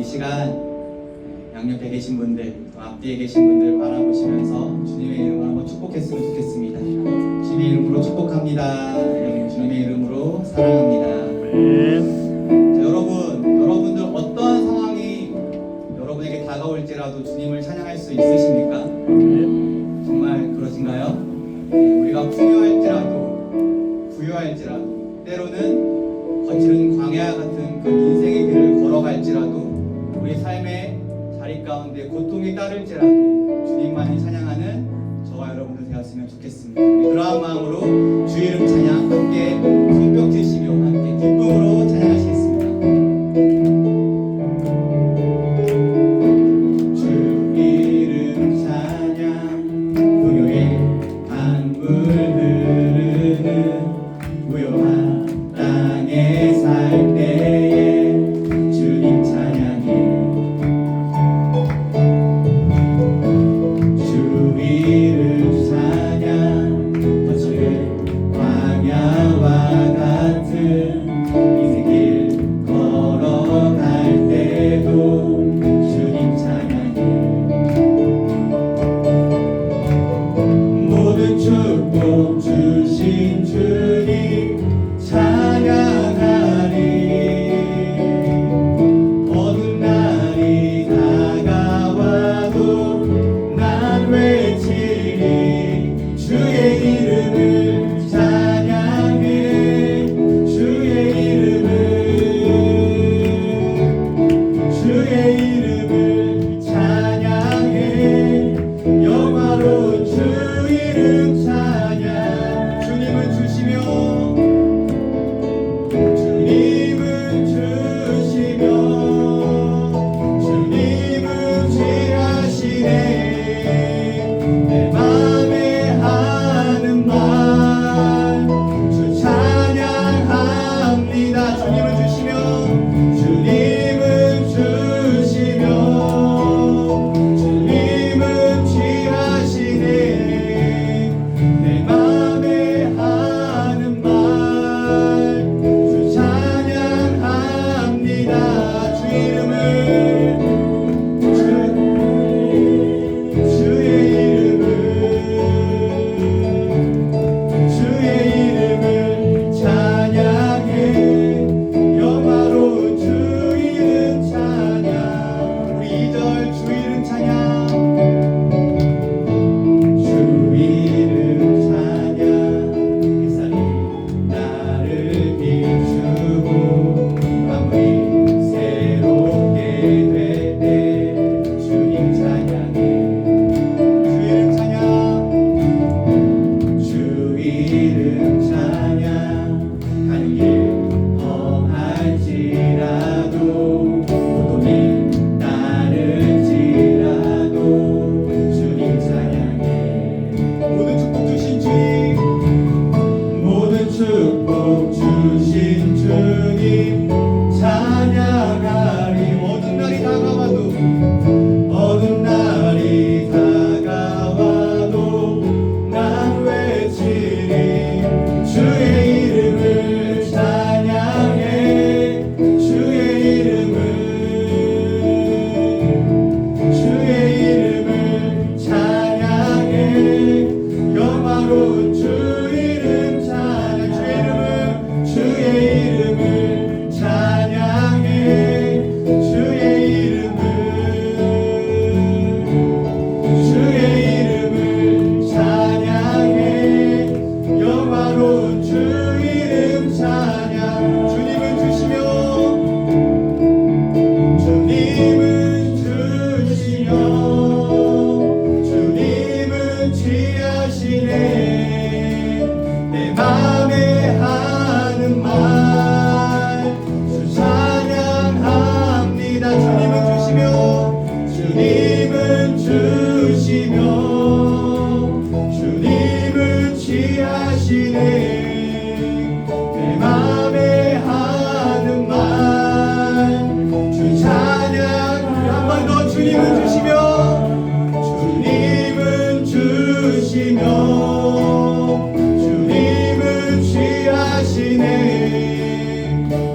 이 시간 양옆에 계신 분들, 또 앞뒤에 계신 분들 바라보시면서 주님의 이름으로 한번 축복했으면 좋겠습니다. 주님의 이름으로 축복합니다. 주님의 이름으로 사랑합니다. 자, 여러분들 어떠한 상황이 여러분에게 다가올지라도 주님을 찬양할 수 있으십니까? 정말 그러신가요? 우리가 부유할지라도 때로는 거칠은 광야 같은 그 인생의 길을 걸어갈지라도 우리 삶의 자리 가운데 고통이 따를지라도 주님만이 찬양하는 저와 여러분들 되었으면 좋겠습니다. 우리 그러한 마음으로 주 이름 찬양 함께 손뼉 치시며 함께 기쁨으로 찬양하시겠습니다.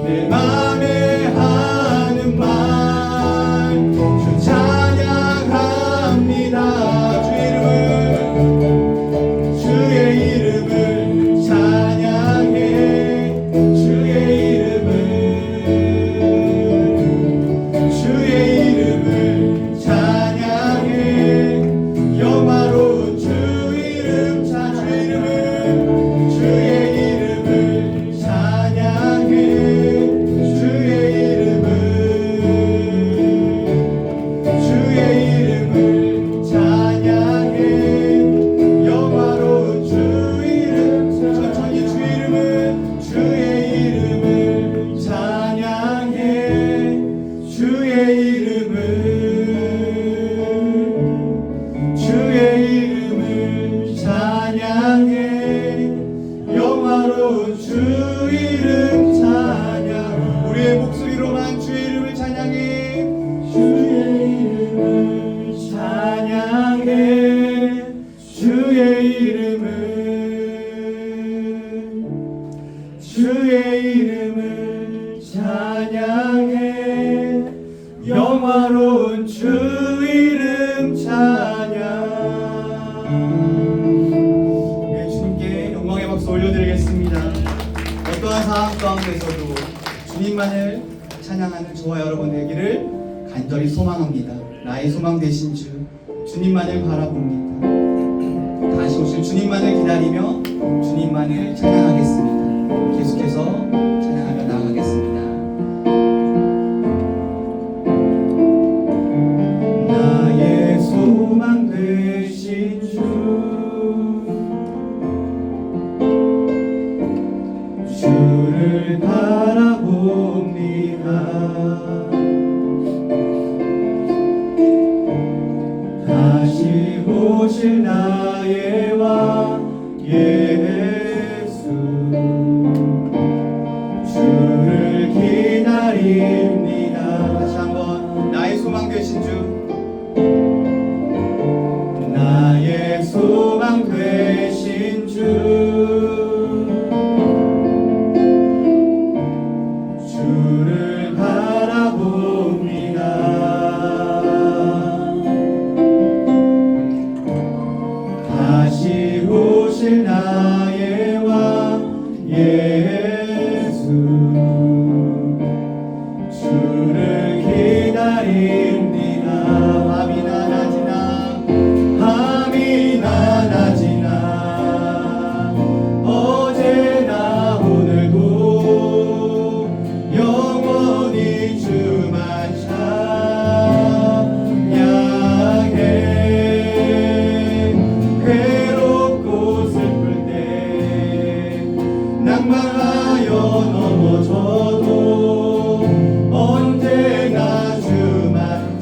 내 맘에 하는 말 이름을 찬양해. 영화로운 주 이름 찬양. 우리의 목소리로만 주의 이름을 찬양해. 주의 이름을 찬양해. 주의 이름을 찬양해. 영화로운 주 이름 찬양. 네, 주님께 영광의 박수 올려드리겠습니다. 어떠한 상황 가운데서도 주님만을 찬양하는 저와 여러분 되기를 간절히 소망합니다. 나의 소망 되신 주 주님만을 바라봅니다. 다시 오실 주님만을 기다리며 주님만을 찬양하겠습니다. 계속해서 찬양하며 나아가겠습니다. 나의 소망 되신 주 주를 바라봅니다. 다시 오실 나의 왕 예수 주를 기다립니다. 다시 한번 나의 소망 되신 주 나의 소망 되신 주 주를 바라봅니다. 다시 오실 나의 왕 예수 주를 기다립니다. 밤이나 낮이나 어제나 오늘도 영원히 주만 찬양해. 괴롭고 슬플 때 낭만하여 넘어져도 언제나 주만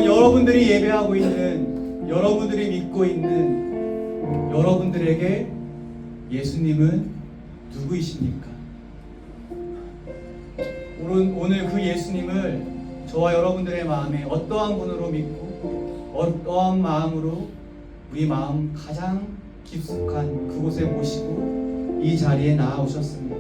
여러분들이 예배하고 있는, 여러분들이 믿고 있는 여러분들에게 예수님은 누구이십니까? 오늘 그 예수님을 저와 여러분들의 마음에 어떠한 분으로 믿고 어떠한 마음으로 우리 마음 가장 깊숙한 그곳에 모시고 이 자리에 나아오셨습니까?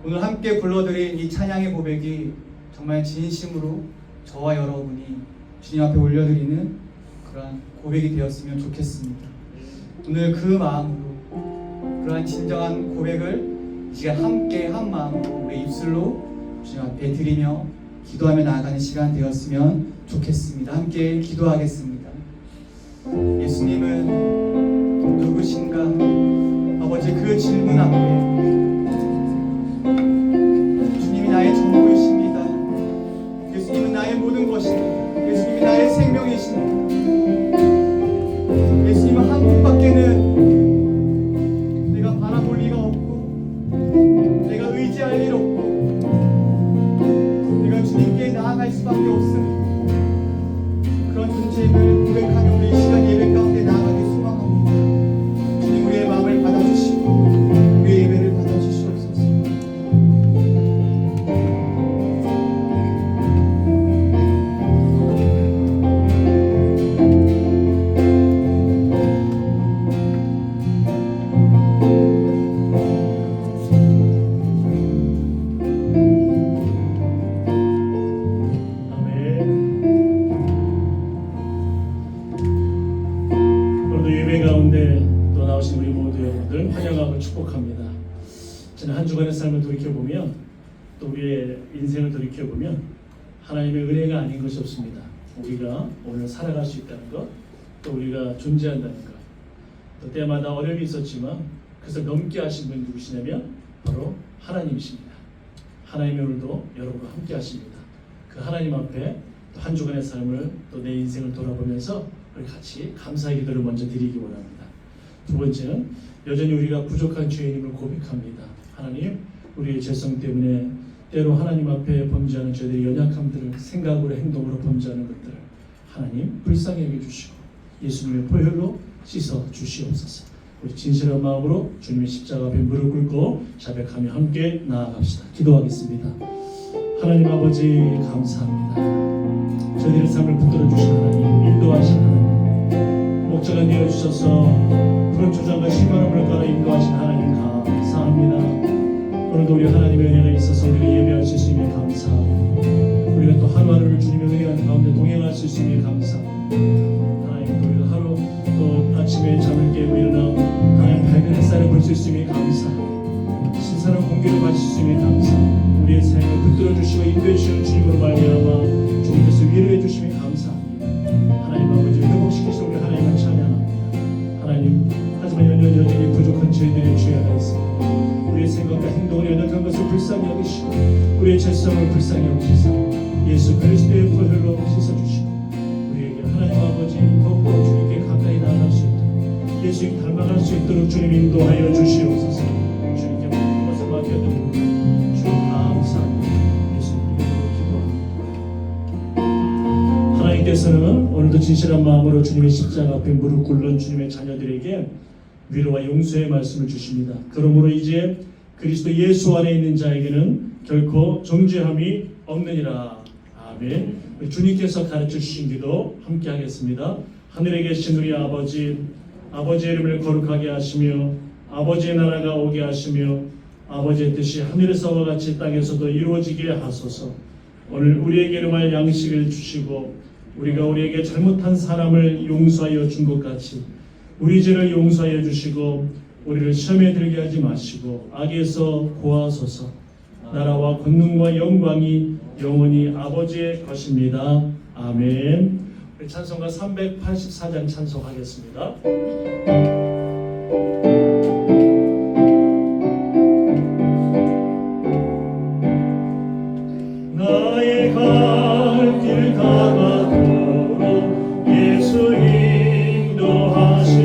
오늘 함께 불러드린 이 찬양의 고백이 정말 진심으로 저와 여러분이 주님 앞에 올려드리는 그러한 고백이 되었으면 좋겠습니다. 오늘 그 마음으로 그러한 진정한 고백을 이 시간 함께 한 마음으로 우리 입술로 주님 앞에 드리며 기도하며 나아가는 시간 되었으면 좋겠습니다. 함께 기도하겠습니다. 예수님은 누구신가? 아버지, 그 질문 앞에 주님이 나의 전부이십니다. 예수님은 나의 모든 것입니다. 예수님이 나의 생명이십니다. 예수님은 한 분밖에는 내가 바라볼 리가 없고 내가 의지할 일 없고 내가 주님께 나아갈 수밖에 없습니다. 그런 존재임을 고백하며 우리 이 시간 예배 가운데 나아가기 소망합니다. 주님, 우리의 마음을 받아주시고 우리의 예배를 받아주시옵소서. 축복합니다. 저는 한 주간의 삶을 돌이켜보면 또 우리의 인생을 돌이켜보면 하나님의 은혜가 아닌 것이 없습니다. 우리가 오늘 살아갈 수 있다는 것, 또 우리가 존재한다는 것, 또 때마다 어려움이 있었지만 그것을 넘게 하신 분이 누구시냐면 바로 하나님이십니다. 하나님이 오늘도 여러분과 함께 하십니다. 그 하나님 앞에 또 한 주간의 삶을 또 내 인생을 돌아보면서 우리 같이 감사의 기도를 먼저 드리기 원합니다. 두 번째는 여전히 우리가 부족한 죄인임을 고백합니다. 하나님, 우리의 죄성 때문에 때로 하나님 앞에 범죄하는 저희들의 연약함들을 생각으로 행동으로 범죄하는 것들을 하나님 불쌍히 여겨주시고 예수님의 보혈로 씻어 주시옵소서. 우리 진실한 마음으로 주님의 십자가 앞에 무릎 꿇고 자백하며 함께 나아갑시다. 기도하겠습니다. 하나님 아버지, 감사합니다. 저희들의 삶을 붙들어 주신 하나님, 인도하신 하나님, 목자가 되어주셔서 푸른 초장과 심화름을 걸어 인도하신 하나님 감사합니다. 오늘도 우리 하나님의 은혜가 있어서 우리가 예배할 수 있음에 감사하고 우리가 또 하루하루를 주님의 은혜가 가운데 동행할 수 있음에 감사합니다. 하나님, 우리가 하루 또 아침에 잠을 깨고 일어나 하나님 밝은 햇살을 볼 수 있음에 감사합니다. 신선한 공기를 마실 수 있음에 감사합니다. 우리의 삶을 붙들어 주시고 인도해 주시는 주님으로 말미암아 주님께서 위로해 주심에 감사합니다. 하나님 아버지, 회복시키시는 우리 하나님을 찬양합니다. 하나님, 하지만 여전히 부족한 저희들의 죄가 있습니다. 우리의 생각과 행동을 연약한 것을 불쌍히 여기시고 우리의 죄성을 불쌍히 여기시사 예수 그리스도의 보혈로 씻어주시고 우리에게 하나님 아버지 더욱더 주님께 가까이 나아갈 수 있도록 예수님 닮아갈 수 있도록 주님 인도하여 주시옵소서. 주님께 모든 것을 맡겨드립니다. 주님 감사합니다. 예수님 이름으로 기도합니다. 하나님께서는 오늘도 진실한 마음으로 주님의 십자가 앞에 무릎 꿇는 주님의 자녀들에게 위로와 용서의 말씀을 주십니다. 그러므로 이제 그리스도 예수 안에 있는 자에게는 결코 정죄함이 없느니라. 아멘. 주님께서 가르쳐 주신 기도 함께 하겠습니다. 하늘에 계신 우리 아버지, 아버지의 이름을 거룩하게 하시며 아버지의 나라가 오게 하시며 아버지의 뜻이 하늘에서와 같이 땅에서도 이루어지게 하소서. 오늘 우리에게 일용할 양식을 주시고 우리가 우리에게 잘못한 사람을 용서하여 준 것 같이 우리 죄를 용서하여 주시고 우리를 시험에 들게 하지 마시고 악에서 구하소서. 나라와 권능과 영광이 영원히 아버지의 것입니다. 아멘. 우리 찬송가 384장 찬송하겠습니다. 나의 갈 길 다가도록 예수 인도하시니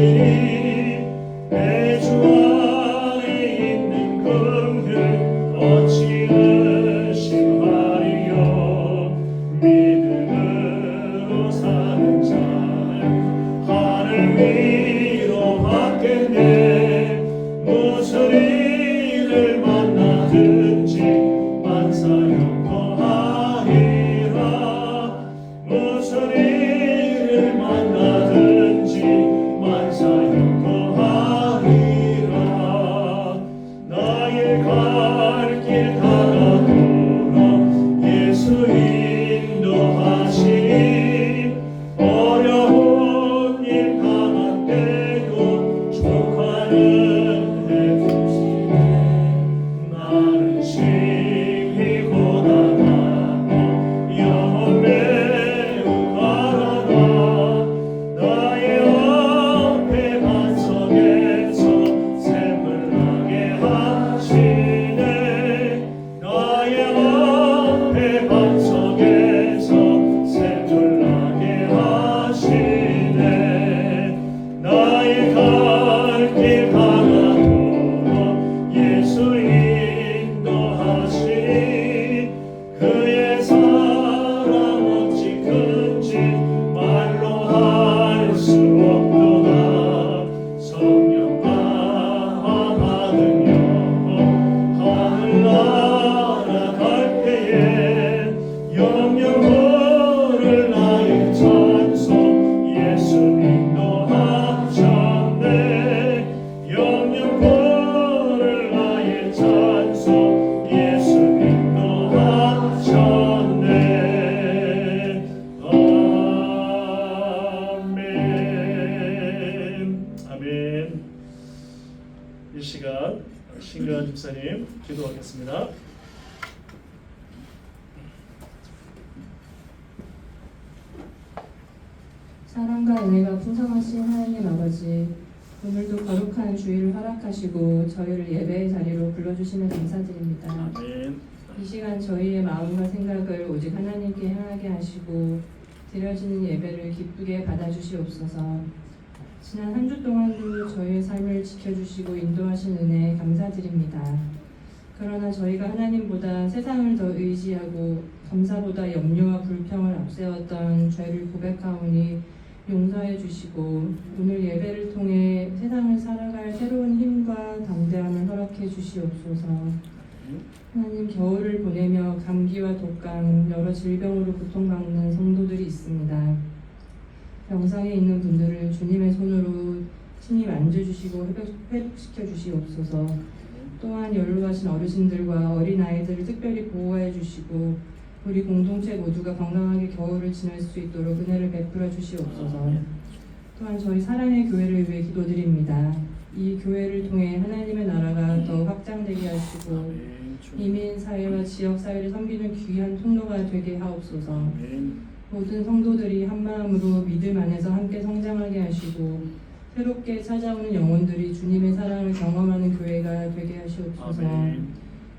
내 주 안에 있는 긍휼 어찌 의심하리요. 믿음으로 사는 자는 하늘 위로 받겠네. 무슨 일을 만나든지 만사형통하리라. 무슨 일을 만나든지 만사형통하리라. 나의 갈 길 다가도록 예수 인도하시니 어려운 일 당할 때도 족하는 해주시네. 나는 심히 고단하고 영혼 매우 가라다. 나의 앞에 반석에서 샘을 나게 하시네. 나의 앞에 반석에서 샘을 나게 하시네. 나의 갈 길 가라도록 예수 인도하시니 그의 사랑 어찌 큰지 말로 할 수 없도다. 성령 강하는 영혼 하늘 날아갈 때에 영영 부를 나의 찬송 예수 인도하셨네. 영영 부를 나의 찬송 예수 인도하셨네. 아멘. 아멘. 이 시간 신규환 집사님 기도하겠습니다. 사랑과 은혜가 풍성하신 하나님 아버지, 오늘도 거룩한 주일을 허락하시고 저희를 예배의 자리로 불러주시며 감사드립니다. 아멘. 이 시간 저희의 마음과 생각을 오직 하나님께 향하게 하시고 드려지는 예배를 기쁘게 받아주시옵소서. 지난 한 주 동안도 저희의 삶을 지켜주시고 인도하신 은혜에 감사드립니다. 그러나 저희가 하나님보다 세상을 더 의지하고 감사보다 염려와 불평을 앞세웠던 죄를 고백하오니 용서해 주시고 오늘 예배를 통해 세상을 살아갈 새로운 힘과 담대함을 허락해 주시옵소서. 하나님, 겨울을 보내며 감기와 독감, 여러 질병으로 고통받는 성도들이 있습니다. 병상에 있는 분들을 주님의 손으로 친히 만져주시고 회복시켜 주시옵소서. 또한 연로하신 어르신들과 어린아이들을 특별히 보호해 주시고 우리 공동체 모두가 건강하게 겨울을 지낼 수 있도록 은혜를 베풀어 주시옵소서. 또한 저희 사랑의 교회를 위해 기도드립니다. 이 교회를 통해 하나님의 나라가 더 확장되게 하시고 이민 사회와 지역 사회를 섬기는 귀한 통로가 되게 하옵소서. 모든 성도들이 한 마음으로 믿음 안에서 함께 성장하게 하시고 새롭게 찾아오는 영혼들이 주님의 사랑을 경험하는 교회가 되게 하시옵소서.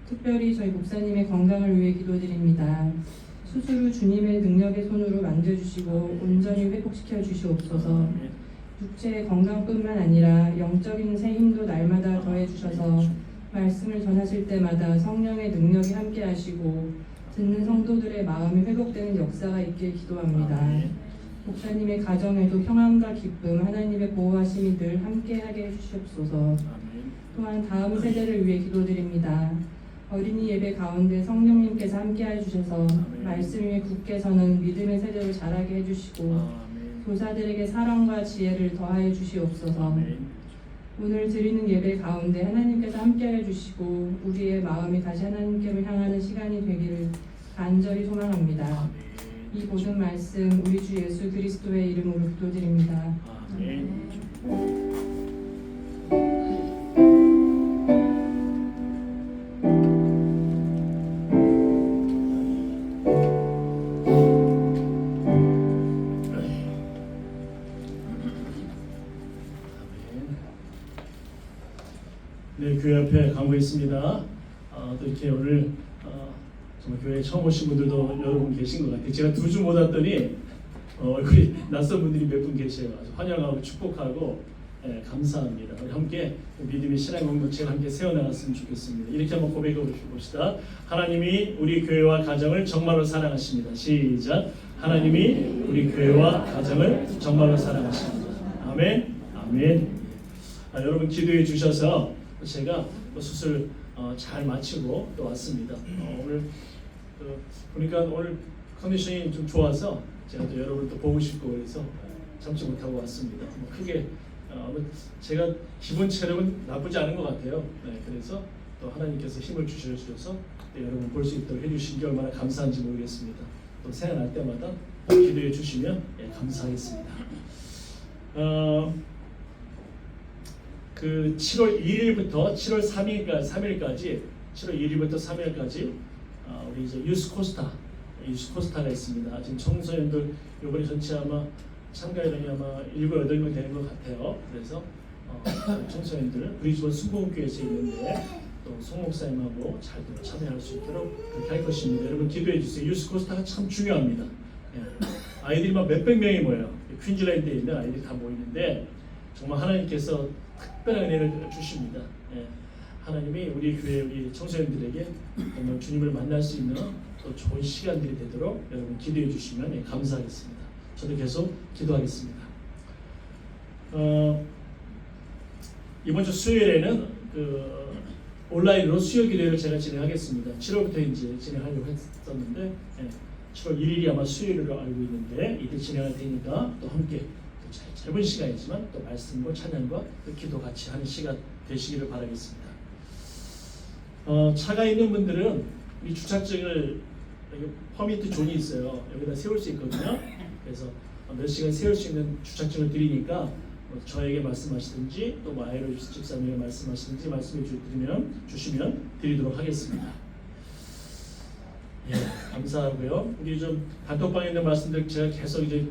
특별히 저희 목사님의 건강을 위해 기도드립니다. 수술 후 주님의 능력의 손으로 만져주시고 온전히 회복시켜 주시옵소서. 육체의 건강뿐만 아니라 영적인 새 힘도 날마다 더해 주셔서 말씀을 전하실 때마다 성령의 능력이 함께 하시고 듣는 성도들의 마음이 회복되는 역사가 있길 기도합니다. 목사님의 가정에도 평안과 기쁨, 하나님의 보호하심이 늘 함께하게 해주시옵소서. 또한 다음 세대를 위해 기도드립니다. 어린이 예배 가운데 성령님께서 함께해 주셔서 말씀 위에 굳게 서는 믿음의 세대로 자라게 해주시고 교사들에게 사랑과 지혜를 더하여 주시옵소서. 오늘 드리는 예배 가운데 하나님께서 함께해 주시고 우리의 마음이 다시 하나님께로 향하는 시간이 되기를 간절히 소망합니다. 이 모든 말씀 우리 주 예수 그리스도의 이름으로 기도드립니다. 아멘. 네, 교회 앞에 강구했습니다. 또 이렇게 오늘 정말 교회에 처음 오신 분들도 여러분 계신 것 같아요. 제가 두 주 못 왔더니 얼굴이 낯선 분들이 몇 분 계세요. 아주 환영하고 축복하고 감사합니다. 우리 함께 믿음의 신앙 공동체를 함께 세워나갔으면 좋겠습니다. 이렇게 한번 고백해 봅시다. 하나님이 우리 교회와 가정을 정말로 사랑하십니다. 시작. 하나님이 우리 교회와 가정을 정말로 사랑하십니다. 아멘. 아멘. 여러분 기도해 주셔서 제가 수술 잘 마치고 또 왔습니다. 오늘 보니까 오늘 컨디션이 좀 좋아서 제가 또 여러분을 또 보고 싶고 그래서 참지 못하고 왔습니다. 크게 제가 기본 체력은 나쁘지 않은 것 같아요. 네, 그래서 또 하나님께서 힘을 주셔서 여러분 볼 수 있도록 해주신 게 얼마나 감사한지 모르겠습니다. 또 생각날 때마다 기도해 주시면 감사하겠습니다. 그 7월 1일부터 7월 3일까지 7월 1일부터 3일까지 우리 이제 유스코스타가 있습니다. 지금 청소년들 이번에 전체 아마 참가인원이 아마 7, 8명 되는 것 같아요. 그래서 청소년들 브리즈번 순복음교회에서 있는데 또 송 목사님하고 잘 참여할 수 있도록 그렇게 할 것입니다. 여러분 기도해 주세요. 유스코스타가 참 중요합니다. 아이들이 막 몇백 명이 모여요. 퀸즐랜드에 있는 아이들이 다 모이는데 정말 하나님께서 특별한 은혜를 주십니다. 하나님이 우리 교회 우리 청소년들에게 정말 주님을 만날 수 있는 또 좋은 시간들이 되도록 여러분 기도해 주시면 감사하겠습니다. 저도 계속 기도하겠습니다. 이번 주 수요일에는 온라인으로 수요 기도회를 제가 진행하겠습니다. 7월부터 이제 진행하려고 했었는데 7월 1일이 아마 수요일로 알고 있는데 이때 진행할 테니까 또 함께 짧은 시간이지만 또 말씀과 찬양과 또 기도 같이 하는 시간 되시기를 바라겠습니다. 차가 있는 분들은 이 주차증을 여기 퍼미트 존이 있어요. 여기다 세울 수 있거든요. 그래서 몇 시간 세울 수 있는 주차증을 드리니까 저에게 말씀하시든지 또 아이로 집사님에게 말씀하시든지 말씀해 주시면 드리도록 하겠습니다. 감사하고요. 우리 좀 단톡방에 있는 말씀들 제가 계속 이제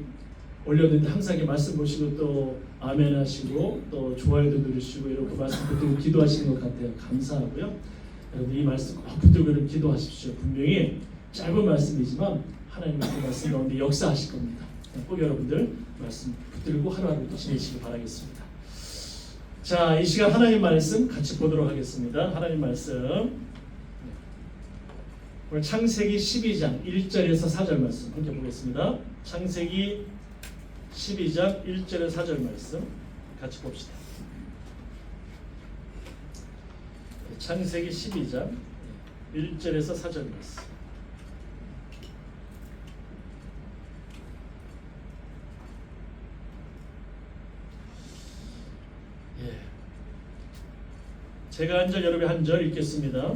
올렸는데 항상 이렇게 말씀 보시고 또 아멘 하시고 또 좋아요도 누르시고 이렇게 말씀 붙들고 기도하시는 것 같아요. 감사하고요. 여러분 이 말씀 꼭 붙들고 기도하십시오. 분명히 짧은 말씀이지만 하나님의 그 말씀 가운데 역사하실 겁니다. 꼭 여러분들 말씀 붙들고 하루하루 지내시길 바라겠습니다. 자, 이 시간 하나님 말씀 같이 보도록 하겠습니다. 하나님 말씀 오늘 창세기 12장 1절에서 4절 말씀 함께 보겠습니다. 창세기 12장 1절에서 4절 말씀 같이 봅시다. 창세기 12장 1절에서 4절 말씀. 제가 한 절 여러분이 한 절 읽겠습니다.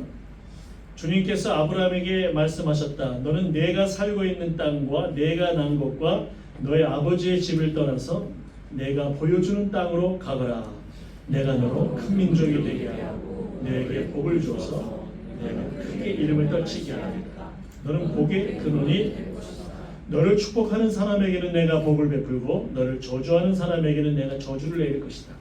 주님께서 아브라함에게 말씀하셨다. 너는 내가 살고 있는 땅과 내가 난 곳과 너의 아버지의 집을 떠나서 내가 보여주는 땅으로 가거라. 내가 너로 큰 민족이 되게 하고 너에게 복을 주어서 내가 크게 이름을 떨치게 하리라. 너는 복의 근원이 될 것이다. 너를 축복하는 사람에게는 내가 복을 베풀고 너를 저주하는 사람에게는 내가 저주를 내릴 것이다.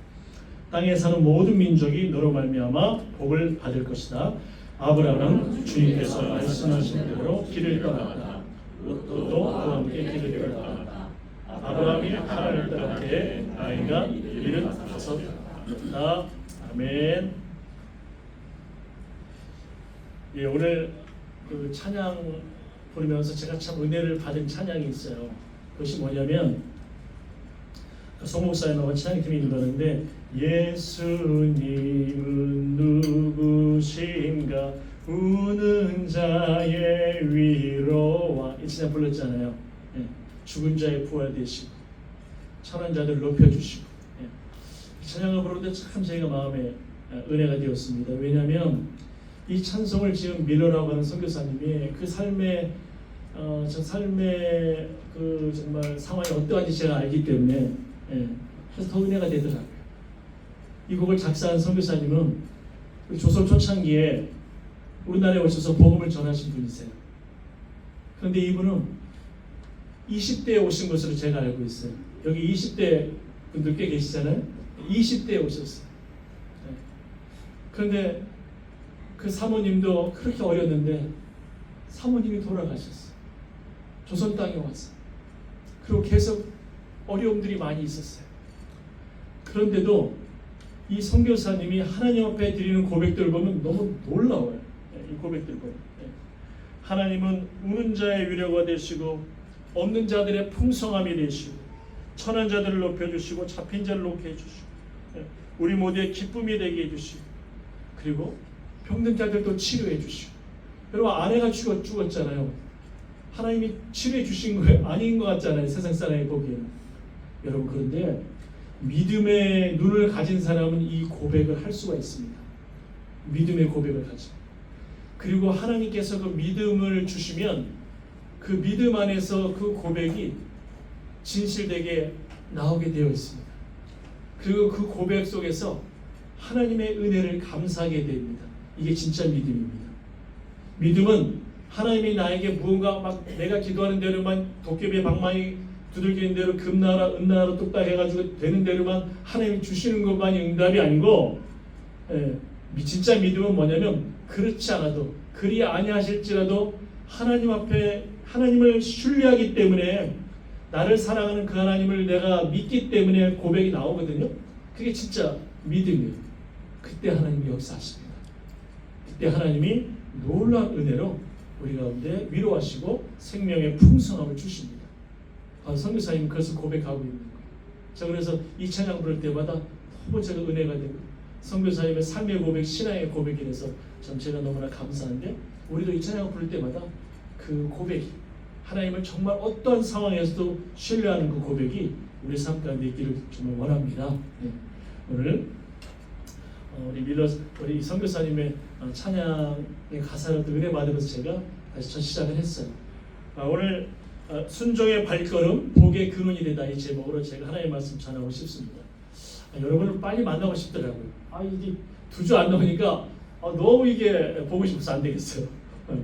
땅에 사는 모든 민족이 너로 말미암아 복을 받을 것이다. 아브라함은 주님께서 말씀하신 대로 길을 떠났다. 롯도 그와 함께 길을 떠났다. 아브라함이 하나님을 따를 때에 나이가 75이었다. 아멘. 오늘 그 찬양 부르면서 제가 참 은혜를 받은 찬양이 있어요. 그것이 뭐냐면 송 목사님하고 찬양팀이 부르는데 예수님은 누구신가 우는 자의 위로와 이 찬양 불렀잖아요. 죽은 자의 부활 되시고 천한 자들 높여주시고 찬양을 부르는데 참 제가 마음에 은혜가 되었습니다. 왜냐하면 이 찬송을 지은 밀러라고 하는 선교사님이 그 삶의 저 삶의 그 정말 상황이 어떠한지 제가 알기 때문에 그래서 더 은혜가 되더라고요. 이 곡을 작사한 선교사님은 우리 조선 초창기에 우리나라에 오셔서 복음을 전하신 분이세요. 그런데 이분은 20대에 오신 것으로 제가 알고 있어요. 여기 20대 분들 꽤 계시잖아요. 20대에 오셨어요. 그런데 그 사모님도 그렇게 어렸는데 사모님이 돌아가셨어요. 조선 땅에 왔어요. 그리고 계속 어려움들이 많이 있었어요. 그런데도 이 선교사님이 하나님 앞에 드리는 고백들을 보면 너무 놀라워요. 이 고백들 보면 하나님은 우는 자의 위로가 되시고 없는 자들의 풍성함이 되시고 천한 자들을 높여주시고 잡힌 자를 높게 해주시고 우리 모두의 기쁨이 되게 해주시고 그리고 병든 자들도 치료해 주시고 여러분 아내가 죽었잖아요. 하나님이 치료해 주신 거 아닌 것 같잖아요. 세상 사람이 보기에는. 여러분 그런데 믿음의 눈을 가진 사람은 이 고백을 할 수가 있습니다. 믿음의 고백을 가지고 그리고 하나님께서 그 믿음을 주시면 그 믿음 안에서 그 고백이 진실되게 나오게 되어 있습니다. 그리고 그 고백 속에서 하나님의 은혜를 감사하게 됩니다. 이게 진짜 믿음입니다. 믿음은 하나님이 나에게 무언가 막 내가 기도하는 대로만 도깨비의 방망이 두들기는 대로 금나라 은나라로 뚝딱 해가지고 되는 대로만 하나님이 주시는 것만이 응답이 아니고 진짜 믿음은 뭐냐면 그렇지 않아도 그리 아니하실지라도 하나님 앞에 하나님을 신뢰하기 때문에 나를 사랑하는 그 하나님을 내가 믿기 때문에 고백이 나오거든요. 그게 진짜 믿음이에요. 그때 하나님이 역사하십니다. 그때 하나님이 놀라운 은혜로 우리 가운데 위로하시고 생명의 풍성함을 주십니다. 바로 선교사님은 그것을 고백하고 있는 거예요. 자 그래서 이 찬양 부를 때마다 너무 제가 은혜가 되고 선교사님의 삶의 고백, 신앙의 고백이라서 참 제가 너무나 감사한데 우리도 이 찬양을 부를 때마다 그 고백이 하나님을 정말 어떤 상황에서도 신뢰하는 그 고백이 우리 삶 가운데 있기를 정말 원합니다. 오늘 우리 선교사님의 찬양의 가사를 또 은혜 받으면서 제가 다시 첫 시작을 했어요. 오늘 순종의 발걸음 복의 근원이 되다 이 제목으로 제가 하나님의 말씀 전하고 싶습니다. 여러분을 빨리 만나고 싶더라고요. 이게 2주 안 나오니까 너무 이게 보고 싶어서 안 되겠어요.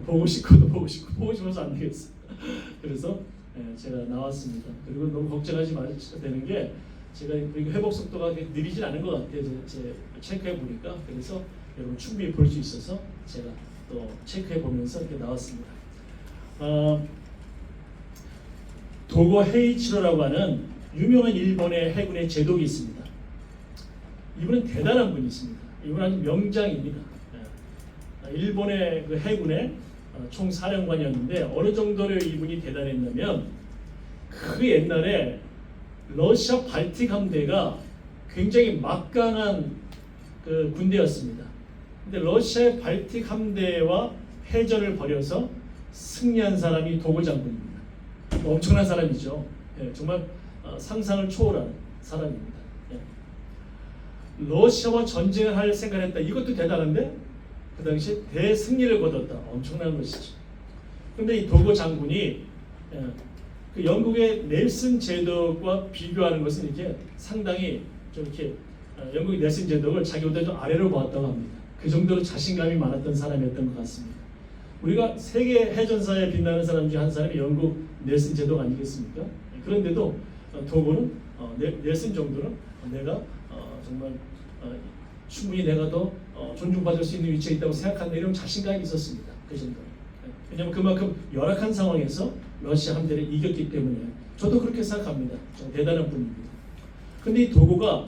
보고 싶어도 보고 싶어서 안 되겠어요. 그래서 제가 나왔습니다. 그리고 너무 걱정하지 마셔도 되는 게 제가 회복 속도가 느리진 않은 것 같아요. 제 체크해 보니까. 그래서 여러분 충분히 볼 수 있어서 제가 또 체크해 보면서 이렇게 나왔습니다. 도고 헤이치로라고 하는 유명한 일본의 해군의 제독이 있습니다. 이분은 대단한 분이 있습니다. 이분은 아주 명장입니다. 일본의 그 해군의 총사령관이었는데 어느 정도로 이분이 대단했냐면 그 옛날에 러시아 발틱 함대가 굉장히 막강한 그 군대였습니다. 근데 러시아의 발틱 함대와 해전을 벌여서 승리한 사람이 도고 장군입니다. 엄청난 사람이죠. 정말 상상을 초월한 사람입니다. 러시아와 전쟁을 할 생각을 했다. 이것도 대단한데 그 당시 대승리를 거뒀다. 엄청난 것이죠. 그런데 이 도고 장군이 그 영국의 넬슨 제독과 비교하는 것은 이게 상당히 좀 이렇게 영국의 넬슨 제독을 자기보다 좀 아래로 보았다고 합니다. 그 정도로 자신감이 많았던 사람이었던 것 같습니다. 우리가 세계 해전사에 빛나는 사람 중 한 사람이 영국 넬슨 제독 아니겠습니까? 그런데도 도고는 넬슨 정도는 내가 정말 충분히 내가 더 존중받을 수 있는 위치에 있다고 생각한다 이런 자신감이 있었습니다. 그 정도. 왜냐하면 그만큼 열악한 상황에서 러시아 함대를 이겼기 때문에 저도 그렇게 생각합니다. 대단한 분입니다. 그런데 이 도고가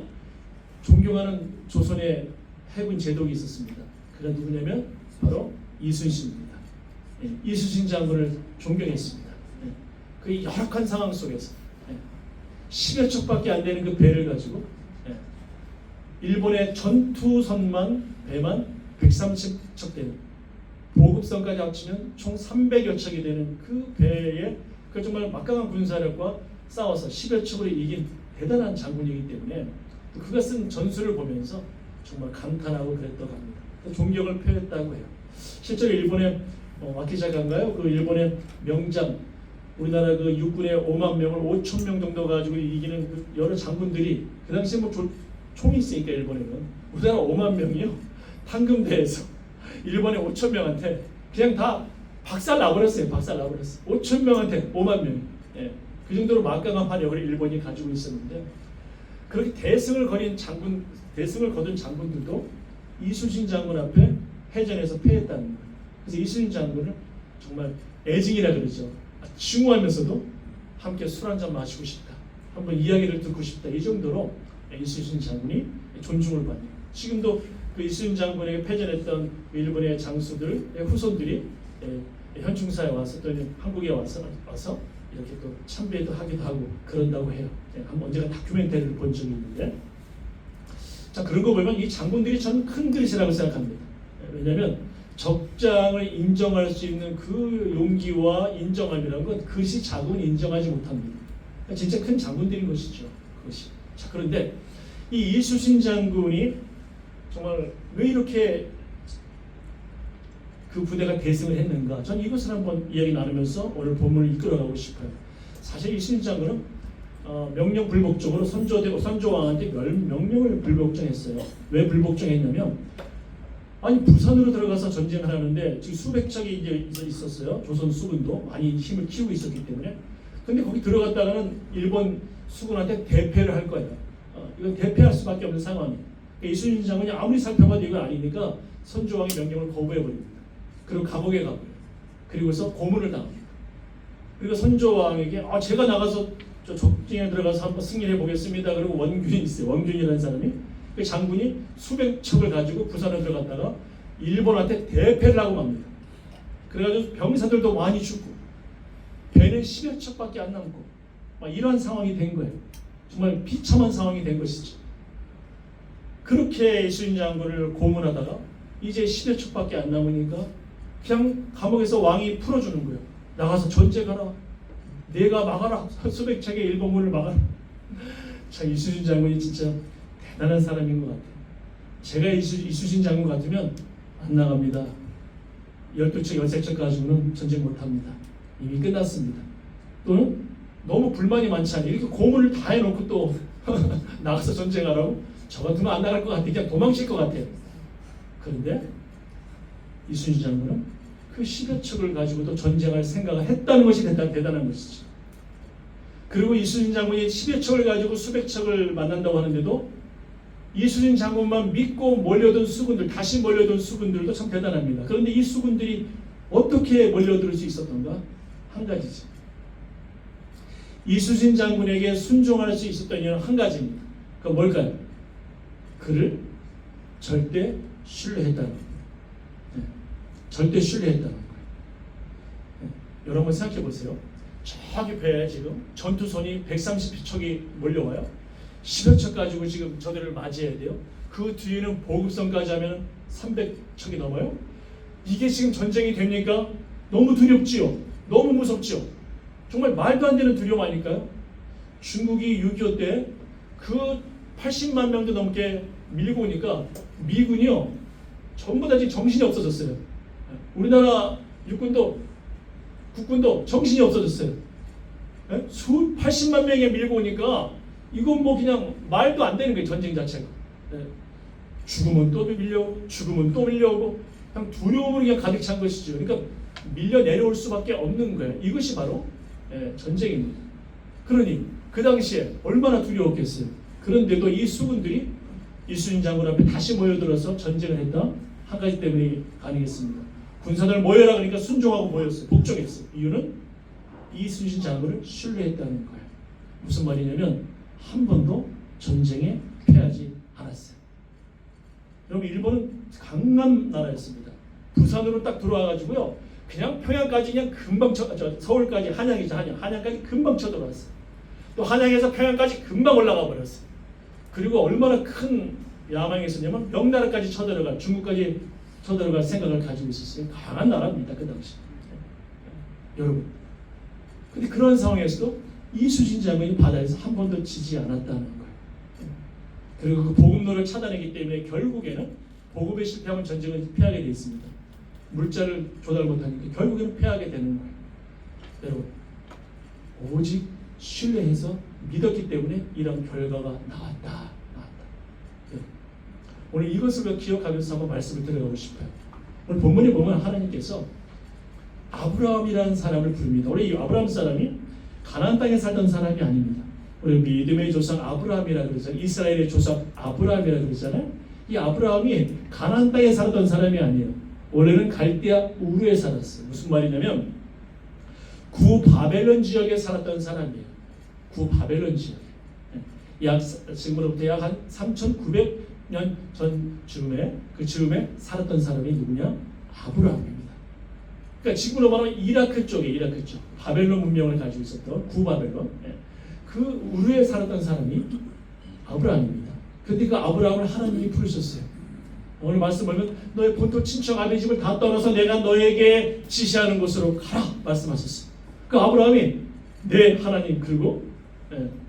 존경하는 조선의 해군 제독이 있었습니다. 그가 누구냐면 바로 이순신입니다. 이순신 장군을 존경했습니다. 그 열악한 상황 속에서 10여 척밖에 안 되는 그 배를 가지고 일본의 전투선만 배만 130척 되는 보급선까지 합치면 총 300여 척이 되는 그 배에 그 정말 막강한 군사력과 싸워서 10여 척으로 이긴 대단한 장군이기 때문에 그가 쓴 전술을 보면서 정말 감탄하고 그랬다고 합니다. 존경을 표했다고 해요. 실제로 일본의 와키자카인가요? 그 일본의 명장, 우리나라 그 육군의 5만 명을 5천 명 정도 가지고 이기는 그 여러 장군들이 그 당시에 뭐 총이 있으니까 일본에는 우리나라 5만 명이요 판금대에서 일본의 5천 명한테 그냥 다 박살 나버렸어요. 박살 나버렸어요. 5천 명한테 5만 명. 예. 그 정도로 막강한 화력을 일본이 가지고 있었는데 그렇게 대승을 거둔 장군들도 이순신 장군 앞에 해전에서 패했다는 거예요. 그래서 이순신 장군을 정말 애증이라 그러죠. 증오하면서도 함께 술 한잔 마시고 싶다. 한번 이야기를 듣고 싶다. 이 정도로 이순신 장군이 존중을 받네요. 지금도 그 이순신 장군에게 패전했던 일본의 장수들의 후손들이 현충사에 와서 또 한국에 와서 이렇게 또 참배도 하기도 하고 그런다고 해요. 한번 언제가 다큐멘터리를 본 적이 있는데, 자 그런 거 보면 이 장군들이 저는 큰 그릇이라고 생각합니다. 왜냐하면 적장을 인정할 수 있는 그 용기와 인정함이라는 건 그것이 작은 인정하지 못합니다. 진짜 큰 장군들인 것이죠. 그것이. 자 그런데 이 이순신 장군이 정말 왜 이렇게 그 부대가 대승을 했는가? 전 이것을 한번 이야기 나누면서 오늘 본문을 이끌어가고 싶어요. 사실 이순신 장군은 명령 불복종으로 선조왕한테 명령을 불복종했어요. 왜 불복종했냐면 아니 부산으로 들어가서 전쟁을 하는데 지금 수백 척이 이제 있었어요. 조선 수군도 많이 힘을 키우고 있었기 때문에. 근데 거기 들어갔다가는 일본 수군한테 대패를 할 거예요. 이건 대패할 수밖에 없는 상황이에요. 그러니까 이순신 장군이 아무리 살펴봐도 이건 아니니까 선조왕의 명령을 거부해 버립니다. 그리고 감옥에 가고요. 그리고서 고문을 당합니다. 그리고 선조왕에게 제가 나가서 저 적진에 들어가서 한번 승리해 보겠습니다. 그리고 원균이 있어요. 원균이라는 사람이 그 장군이 수백 척을 가지고 부산에 들어갔다가 일본한테 대패를 하고 맙니다. 그래가지고 병사들도 많이 죽고 배는 10여 척밖에 안 남고 막 이런 상황이 된 거예요. 정말 비참한 상황이 된 것이죠. 그렇게 이순신 장군을 고문하다가 이제 10여 척밖에 안 남으니까 그냥 감옥에서 왕이 풀어주는 거예요. 나가서 전쟁하라. 내가 막아라. 수백 척의 일본군을 막아라. 참 이순신 장군이 진짜 대단한 사람인 것 같아요. 제가 이순신 장군 같으면 안 나갑니다. 12척, 13척 가지고는 전쟁 못합니다. 이미 끝났습니다. 또는 너무 불만이 많지 않아요. 이렇게 고문을 다 해놓고 또 나가서 전쟁하라고? 저 같으면 안 나갈 것 같아요. 그냥 도망칠 것 같아요. 그런데 이순신 장군은 그 10여 척을 가지고도 전쟁할 생각을 했다는 것이 대단한 것이죠. 그리고 이순신 장군이 10여 척을 가지고 수백 척을 만난다고 하는데도 이순신 장군만 믿고 몰려든 수군들, 다시 몰려든 수군들도 참 대단합니다. 그런데 이 수군들이 어떻게 몰려들 수 있었던가? 한 가지죠. 이순신 장군에게 순종할 수 있었던 이유는 한 가지입니다. 그건 뭘까요? 그를 절대 신뢰했다는 겁니다. 절대 신뢰했다는 거예요. 여러분 생각해 보세요. 저기 배에 지금 전투선이 130척이 몰려와요. 10여 척 가지고 지금 저들을 맞이해야 돼요. 그 뒤에는 보급선까지 하면 300척이 넘어요. 이게 지금 전쟁이 됩니까? 너무 두렵지요. 너무 무섭지요. 정말 말도 안 되는 두려움 아닐까요? 중국이 6.25 때 그 80만 명도 넘게 밀고 오니까 미군이요 전부 다 지금 정신이 없어졌어요. 우리나라 육군도 국군도 정신이 없어졌어요. 80만 명이 밀고 오니까 이건 뭐 그냥 말도 안 되는 거예요. 전쟁 자체가. 죽으면 또 밀려오고 죽으면 또 밀려오고 그냥 두려움으로 그냥 가득 찬 것이죠. 그러니까 밀려 내려올 수밖에 없는 거예요. 이것이 바로 전쟁입니다. 그러니 그 당시에 얼마나 두려웠겠어요. 그런데도 이 수군들이 이순신 장군 앞에 다시 모여들어서 전쟁을 했다. 한 가지 때문에 가능했습니다. 군사들 모여라 그러니까 순종하고 모였어요. 복종했어요. 이유는 이순신 장군을 신뢰했다는 거예요. 무슨 말이냐면 한 번도 전쟁에 패하지 않았어요. 여러분 일본은 강한 나라였습니다. 부산으로 딱 들어와가지고요. 그냥 평양까지 그냥 금방 서울까지 한양이죠. 한양까지 금방 쳐들어왔어요. 또 한양에서 평양까지 금방 올라가 버렸어요. 그리고 얼마나 큰 야망이 있었냐면 명나라까지 쳐들어갈, 중국까지 쳐들어갈 생각을 가지고 있었어요. 강한 나라입니다. 그 당시. 여러분. 근데 그런 상황에서도 이순신 장군이 바다에서 한 번도 지지 않았다는 거예요. 그리고 그 복음로를 차단했기 때문에 결국에는 복음에 실패하면 전쟁은 패하게 되어 있습니다. 물자를 조달 못하니까 결국에는 패하게 되는 거예요. 여러분, 오직 신뢰해서 믿었기 때문에 이런 결과가 나왔다. 오늘 이것을 기억하면서 한번 말씀을 들어가고 싶어요. 오늘 본문에 보면 하나님께서 아브라함이라는 사람을 부릅니다. 원래 이 아브라함 사람이 가나안 땅에 살던 사람이 아닙니다. 우리 믿음의 조상 아브라함이라고 그러잖아요. 이스라엘의 조상 아브라함이라고 그러잖아요. 이 아브라함이 가나안 땅에 살았던 사람이 아니에요. 원래는 갈대아 우르에 살았어요. 무슨 말이냐면 구 바벨론 지역에 살았던 사람이에요. 구 바벨론 지역. 약 지금으로부터 약 한 3,900년 즈음에 살았던 사람이 누구냐? 아브라함입니다. 그러니까 지금으로 말하면 이라크 쪽 바벨론 문명을 가지고 있었던 구바벨론, 그 우르에 살았던 사람이 아브라함입니다. 그런데 그 아브라함을 하나님이 부르셨어요. 오늘 말씀 보면 너의 본토 친척 아비 집을 다 떠나서 내가 너에게 지시하는 곳으로 가라 말씀하셨어요. 그 아브라함이 네 하나님 그리고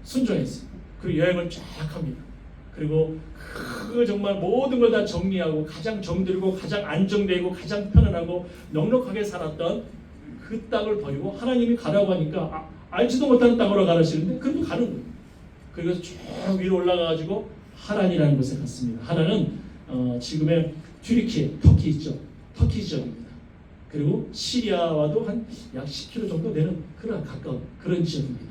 순종했어요. 그리고 여행을 쫙 합니다. 그리고 그 정말 모든 걸 다 정리하고 가장 정들고 가장 안정되고 가장 편안하고 넉넉하게 살았던 그 땅을 버리고 하나님이 가라고 하니까 알지도 못하는 땅으로 가라시는데 그래도 가는 거예요. 그래서 쭉 위로 올라가가지고 하란이라는 곳에 갔습니다. 하란은 지금의 튀르키예, 터키 있죠. 터키 지역입니다. 그리고 시리아와도 한 약 10km 정도 되는 그런 가까운 그런 지역입니다.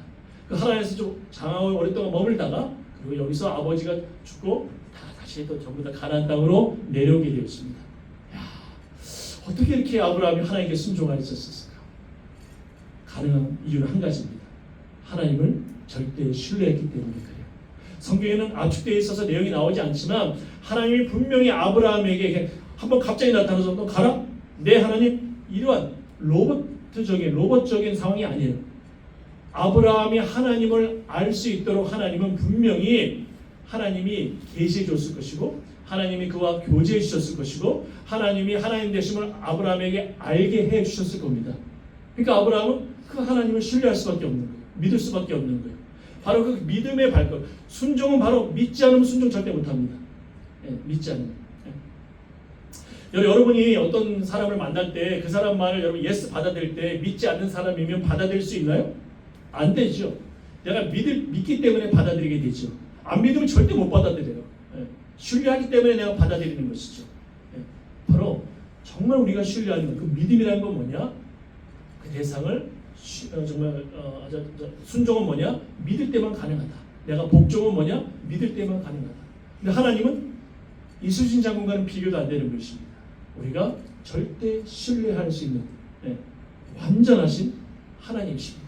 그 하란에서 좀 장황을 오랫동안 머물다가 그리고 여기서 아버지가 죽고 다시 또 전부 다 가나안 땅으로 내려오게 되었습니다. 야, 어떻게 이렇게 아브라함이 하나님께 순종할 수 있었을까? 가능한 이유는 한 가지입니다. 하나님을 절대 신뢰했기 때문에 그래요. 성경에는 압축되어 있어서 내용이 나오지 않지만 하나님이 분명히 아브라함에게 한번 갑자기 나타나서 너 가라? 네 하나님, 이러한 로봇적인 상황이 아니에요. 아브라함이 하나님을 알 수 있도록 하나님은 분명히 하나님이 계시해 줬을 것이고 하나님이 그와 교제해 주셨을 것이고 하나님이 하나님 되심을 아브라함에게 알게 해 주셨을 겁니다. 그러니까 아브라함은 그 하나님을 신뢰할 수밖에 없는 거예요. 믿을 수밖에 없는 거예요. 바로 그 믿음의 발걸. 순종은 바로 믿지 않으면 순종 절대 못합니다. 믿지 않으면. 여러분이 어떤 사람을 만날 때 그 사람 말을 여러분 예스 받아들일 때 믿지 않는 사람이면 받아들일 수 있나요? 안 되죠. 내가 믿기 때문에 받아들이게 되죠. 안 믿으면 절대 못 받아들여요. 신뢰하기 때문에 내가 받아들이는 것이죠. 바로 정말 우리가 신뢰하는 그 믿음이라는 건 뭐냐? 그 대상을 정말 순종은 뭐냐? 믿을 때만 가능하다. 내가 복종은 뭐냐? 믿을 때만 가능하다. 근데 하나님은 이순신 장군과는 비교도 안 되는 것입니다. 우리가 절대 신뢰할 수 있는 완전하신 하나님이십니다.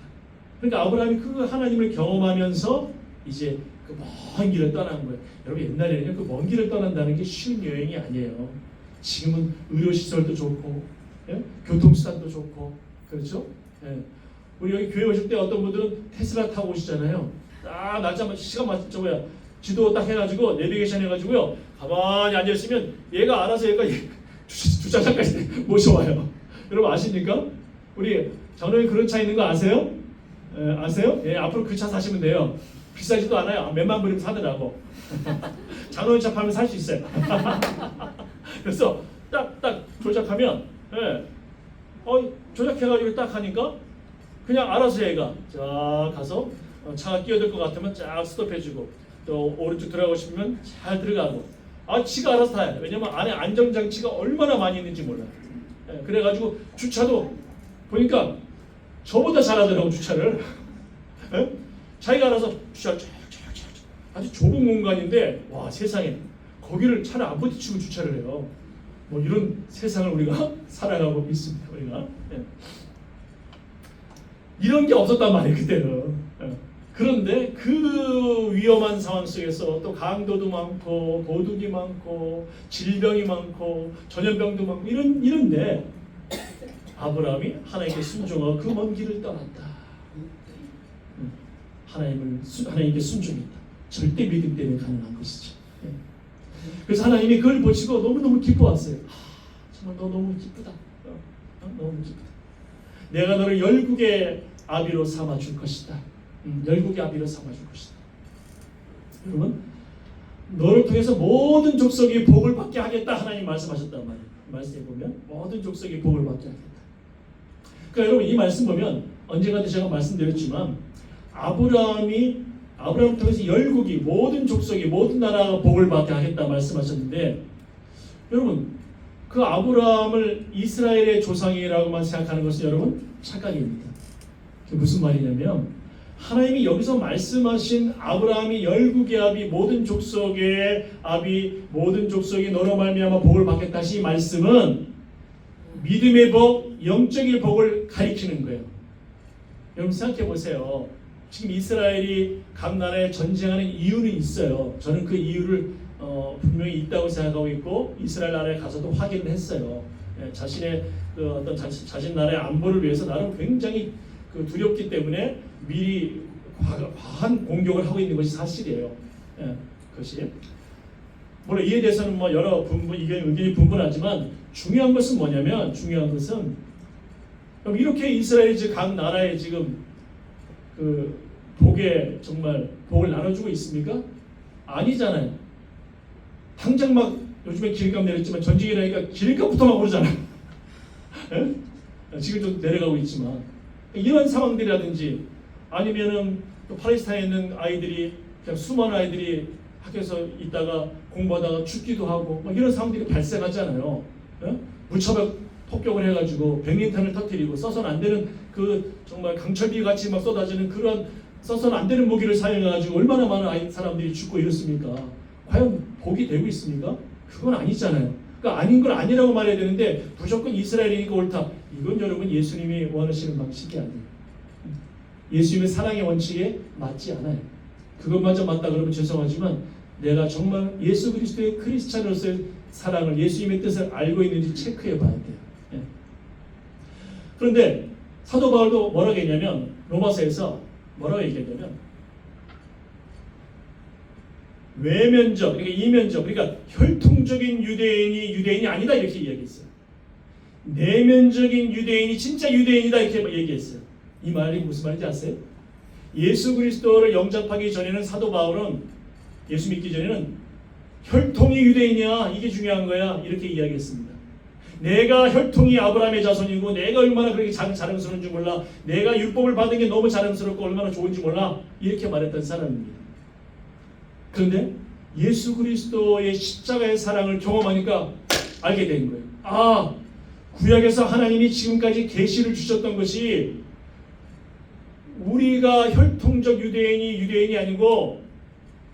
그러니까 아브라함이 그 하나님을 경험하면서 이제 그 먼 길을 떠난 거예요. 여러분 옛날에는 그 먼 길을 떠난다는 게 쉬운 여행이 아니에요. 지금은 의료시설도 좋고 교통수단도 좋고 그렇죠? 우리 여기 교회 오실 때 어떤 분들은 테슬라 타고 오시잖아요. 딱 낮잠 시간 맞죠 뭐야 지도 딱 해가지고 내비게이션 해가지고요 가만히 앉아 있으면 얘가 알아서 얘가 주차장까지 모셔와요. 여러분 아십니까? 우리 장로님 그런 차 있는 거 아세요? 아세요? 앞으로 그 차 사시면 돼요. 비싸지도 않아요. 몇만 불이면 사더라고. 장로님 차 팔면 살 수 있어요. 그래서 딱 조작하면 조작해가지고 딱 하니까 그냥 알아서 얘가 쫙 가서 차가 끼어들 것 같으면 쫙 스톱해주고 또 오른쪽 들어가고 싶으면 잘 들어가고 지가 알아서 타요. 왜냐면 안에 안전장치가 얼마나 많이 있는지 몰라요. 그래가지고 주차도 보니까 저보다 잘하더라고 주차를. 자기가 알아서 주차를 쫙 아주 좁은 공간인데 와 세상에 거기를 차를 안 부딪히고 주차를 해요. 뭐 이런 세상을 우리가 살아가고 있습니다. 우리가 이런 게 없었단 말이에요 그때는. 그런데 그 위험한 상황 속에서 또 강도도 많고 도둑이 많고 질병이 많고 전염병도 많고 이런데 아브라함이 하나님께 순종하고 그 먼 길을 떠났다. 하나님께 순종했다. 절대 믿음 때문에 가능한 것이죠. 그래서 하나님이 그걸 보시고 너무너무 기뻐왔어요. 정말 너 너무 기쁘다. 너무 기쁘다. 내가 너를 열국의 아비로 삼아줄 것이다. 열국의 아비로 삼아줄 것이다. 여러분 너를 통해서 모든 족속이 복을 받게 하겠다 하나님 말씀하셨단 말이에요. 말씀해 보면 모든 족속이 복을 받게 하겠다. 그러니까 여러분 이 말씀 보면 언젠가 제가 말씀드렸지만 아브라함을 통해서 열국이 모든 족속이 모든 나라가 복을 받게 하겠다 말씀하셨는데 여러분 그 아브라함을 이스라엘의 조상이라고만 생각하는 것은 여러분 착각입니다. 그게 무슨 말이냐면 하나님이 여기서 말씀하신 아브라함이 열국의 아비 모든 족속의 아비 모든 족속이 너로 말미암아 복을 받겠다 이 말씀은 믿음의 복, 영적인 복을 가리키는 거예요. 여러분 생각해 보세요. 지금 이스라엘이 각 나라에 전쟁하는 이유는 있어요. 저는 그 이유를 분명히 있다고 생각하고 있고 이스라엘 나라에 가서도 확인을 했어요. 자신의 그 어떤 자신 나라의 안보를 위해서 나는 굉장히 그 두렵기 때문에 미리 과한 공격을 하고 있는 것이 사실이에요. 그것이 물론 이에 대해서는 뭐 여러 의견이 분분하지만 중요한 것은 뭐냐면 그럼 이렇게 이스라엘이 지금 각 나라에 지금 그 복에 정말 복을 나눠주고 있습니까? 아니잖아요. 당장 막 요즘에 기름값 내렸지만 전쟁이 나니까 기름값부터 막 오르잖아요. 지금 좀 내려가고 있지만 이런 상황들이라든지 아니면은 또 팔레스타인에 있는 아이들이 그냥 수많은 아이들이 학교에서 있다가 공부하다가 죽기도 하고 막 이런 상황들이 발생하잖아요. 무차별 폭격을 해가지고 백린탄을 터뜨리고 써서는 안 되는 그 정말 강철비 같이 막 쏟아지는 그런 써서는 안 되는 무기를 사용해가지고 얼마나 많은 사람들이 죽고 이렇습니까? 과연 복이 되고 있습니까? 그건 아니잖아요. 그러니까 아닌 걸 아니라고 말해야 되는데 무조건 이스라엘이니까 옳다. 이건 여러분 예수님이 원하시는 방식이 아니에요. 예수님의 사랑의 원칙에 맞지 않아요. 그것마저 맞다 그러면 죄송하지만 내가 정말 예수 그리스도의 크리스찬으로서의 사랑을 예수님의 뜻을 알고 있는지 체크해 봐야 돼요. 그런데 사도 바울도 뭐라고 했냐면 로마서에서 뭐라고 얘기했냐면 외면적, 그러니까 이면적, 그러니까 혈통적인 유대인이 아니다 이렇게 이야기했어요. 내면적인 유대인이 진짜 유대인이다 이렇게 얘기했어요. 이 말이 무슨 말인지 아세요? 예수 그리스도를 영접하기 전에는 사도 바울은 예수 믿기 전에는 혈통이 유대인이야 이게 중요한 거야 이렇게 이야기했습니다. 내가 혈통이 아브라함의 자손이고 내가 얼마나 그렇게 자랑스러운 줄 몰라. 내가 율법을 받은 게 너무 자랑스럽고 얼마나 좋은지 몰라. 이렇게 말했던 사람입니다. 그런데 예수 그리스도의 십자가의 사랑을 경험하니까 알게 된 거예요. 아, 구약에서 하나님이 지금까지 계시를 주셨던 것이 우리가 혈통적 유대인이 아니고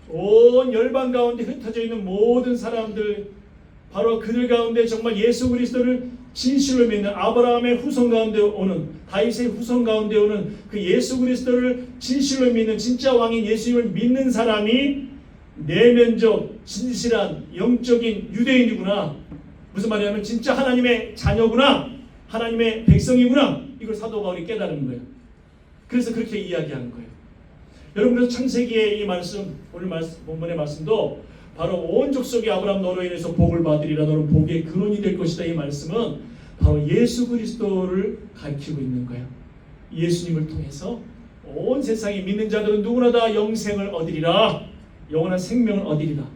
온 열방 가운데 흩어져 있는 모든 사람들 바로 그들 가운데 정말 예수 그리스도를 진실로 믿는 아브라함의 후손 가운데 오는 다윗의 후손 가운데 오는 그 예수 그리스도를 진실로 믿는 진짜 왕인 예수님을 믿는 사람이 내면적 진실한 영적인 유대인이구나. 무슨 말이냐면 진짜 하나님의 자녀구나. 하나님의 백성이구나. 이걸 사도 바울이 깨달은 거예요. 그래서 그렇게 이야기하는 거예요. 여러분 그래서 창세기의 이 말씀 오늘 본문의 말씀도 바로 온 족속이 아브라함 너로 인해서 복을 받으리라 너는 복의 근원이 될 것이다 이 말씀은 바로 예수 그리스도를 가리키고 있는 거예요. 예수님을 통해서 온 세상이 믿는 자들은 누구나 다 영생을 얻으리라 영원한 생명을 얻으리라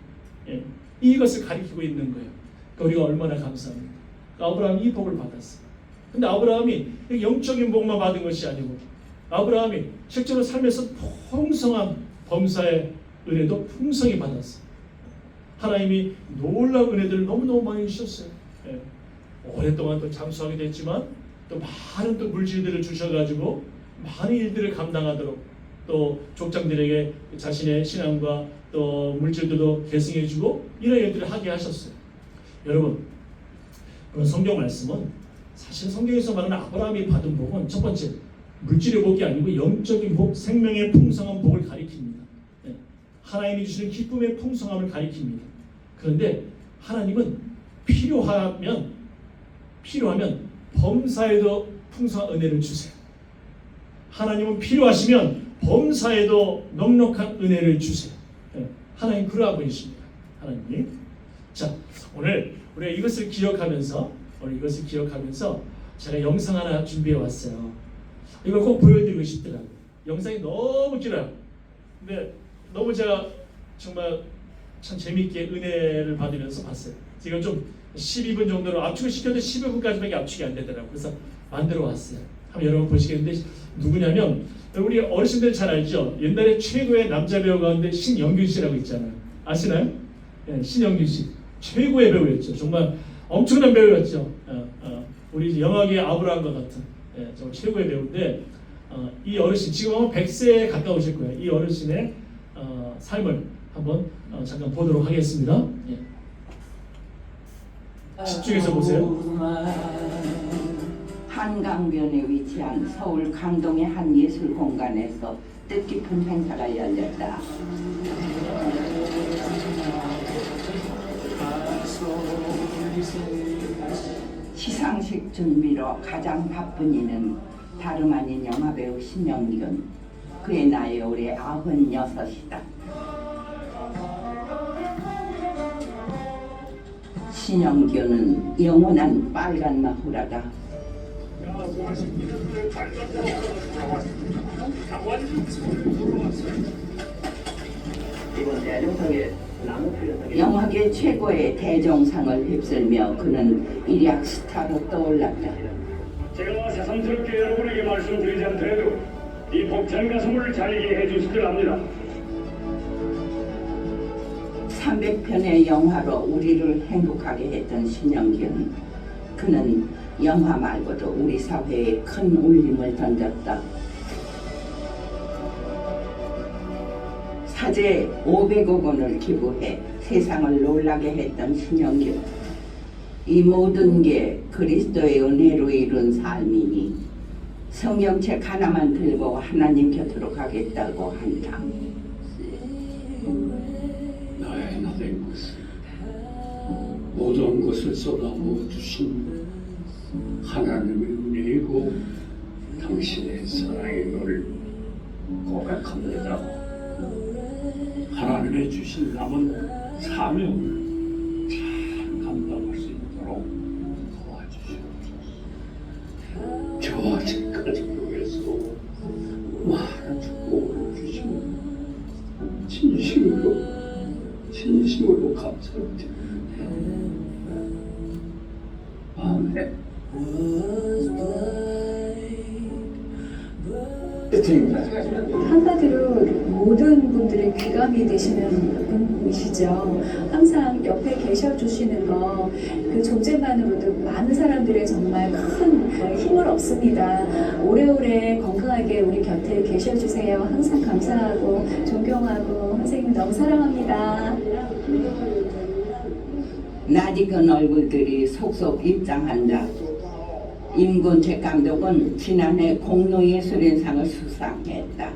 이것을 가리키고 있는 거예요. 그러니까 우리가 얼마나 감사합니까? 아브라함이 이 복을 받았어요. 근데 아브라함이 영적인 복만 받은 것이 아니고 아브라함이 실제로 삶에서 풍성한 범사의 은혜도 풍성히 받았어요. 하나님이 놀라운 은혜들을 너무너무 많이 주셨어요. 오랫동안 또 장수하게 됐지만 또 많은 또 물질들을 주셔가지고 많은 일들을 감당하도록 또 족장들에게 자신의 신앙과 또 물질들도 계승해주고 이런 일들을 하게 하셨어요. 여러분 그런 성경 말씀은 사실 성경에서 말하는 아브라함이 받은 복은 첫 번째 물질의 복이 아니고 영적인 복, 생명의 풍성한 복을 가리킵니다. 하나님이 주시는 기쁨의 풍성함을 가리킵니다. 그런데 하나님은 필요하면 범사에도 풍성한 은혜를 주세요. 하나님은 필요하시면 범사에도 넉넉한 은혜를 주세요. 하나님 그러한 분이십니다. 하나님이. 자, 오늘 우리가 이것을 기억하면서 제가 영상 하나 준비해 왔어요. 이걸 꼭 보여드리고 싶더라고요. 영상이 너무 길어요. 근데 너무 제가 정말 참 재미있게 은혜를 받으면서 봤어요. 지금 좀 12분 정도로 압축을 시켜도 15분까지밖에 압축이 안 되더라고요. 그래서 만들어 왔어요. 한번 여러분 보시겠는데 누구냐면 우리 어르신들 잘 알죠? 옛날에 최고의 남자 배우 가운데 신영균 씨라고 있잖아요. 아시나요? 네, 신영균 씨 최고의 배우였죠. 정말 엄청난 배우였죠. 우리 영화계의 아브라함과 같은 정말 최고의 배우인데 이 어르신 지금 아마 100세에 가까우실 거예요. 이 어르신의 삶을 한번 잠깐 보도록 하겠습니다. 집중해서 보세요. 한강변에 위치한 서울 강동의 한 예술 공간에서 뜻깊은 행사가 열렸다. 시상식 준비로 가장 바쁜 이는 다름 아닌 영화배우 신영균. 그의 나이 올해 96이다. 신영균은 영원한 빨간 마후라다. 영화계 최고의 대종상을 휩쓸며 그는 일약 스타로 떠올랐다. 제가 새삼스럽게 여러분에게 말씀드리지 않더라도 이 벅찬 가슴을 잘게 해주실 줄 압니다. 300편의 영화로 우리를 행복하게 했던 신영균. 그는 영화 말고도 우리 사회에 큰 울림을 던졌다. 사제 500억 원을 기부해 세상을 놀라게 했던 신영균. 이 모든 게 그리스도의 은혜로 이룬 삶이니 성경책 하나만 들고 하나님 곁으로 가겠다고 한다. 나의 나된 것을 모든 것을 쏟아부어 주신 하나님의 은혜이고 당신의 사랑임을 고백합니다. 하나님의 주신 남은 사명을 잘 감당할 수 있도록 도와주시옵소서. 저와 제 가족을 위해서 많은 축복을 주시고 진심으로 감사드립니다. 아멘. 한마디로 모든 분들의 귀감이 되시는 분이시죠. 항상 옆에 계셔주시는 거, 그 존재만으로도 많은 사람들의 정말 큰 힘을 얻습니다. 오래오래 건강하게 우리 곁에 계셔주세요. 항상 감사하고 존경하고 선생님 너무 사랑합니다. 낯익은 얼굴들이 속속 입장한다. 임권택 감독은 지난해 공로예술인상을 수상했다.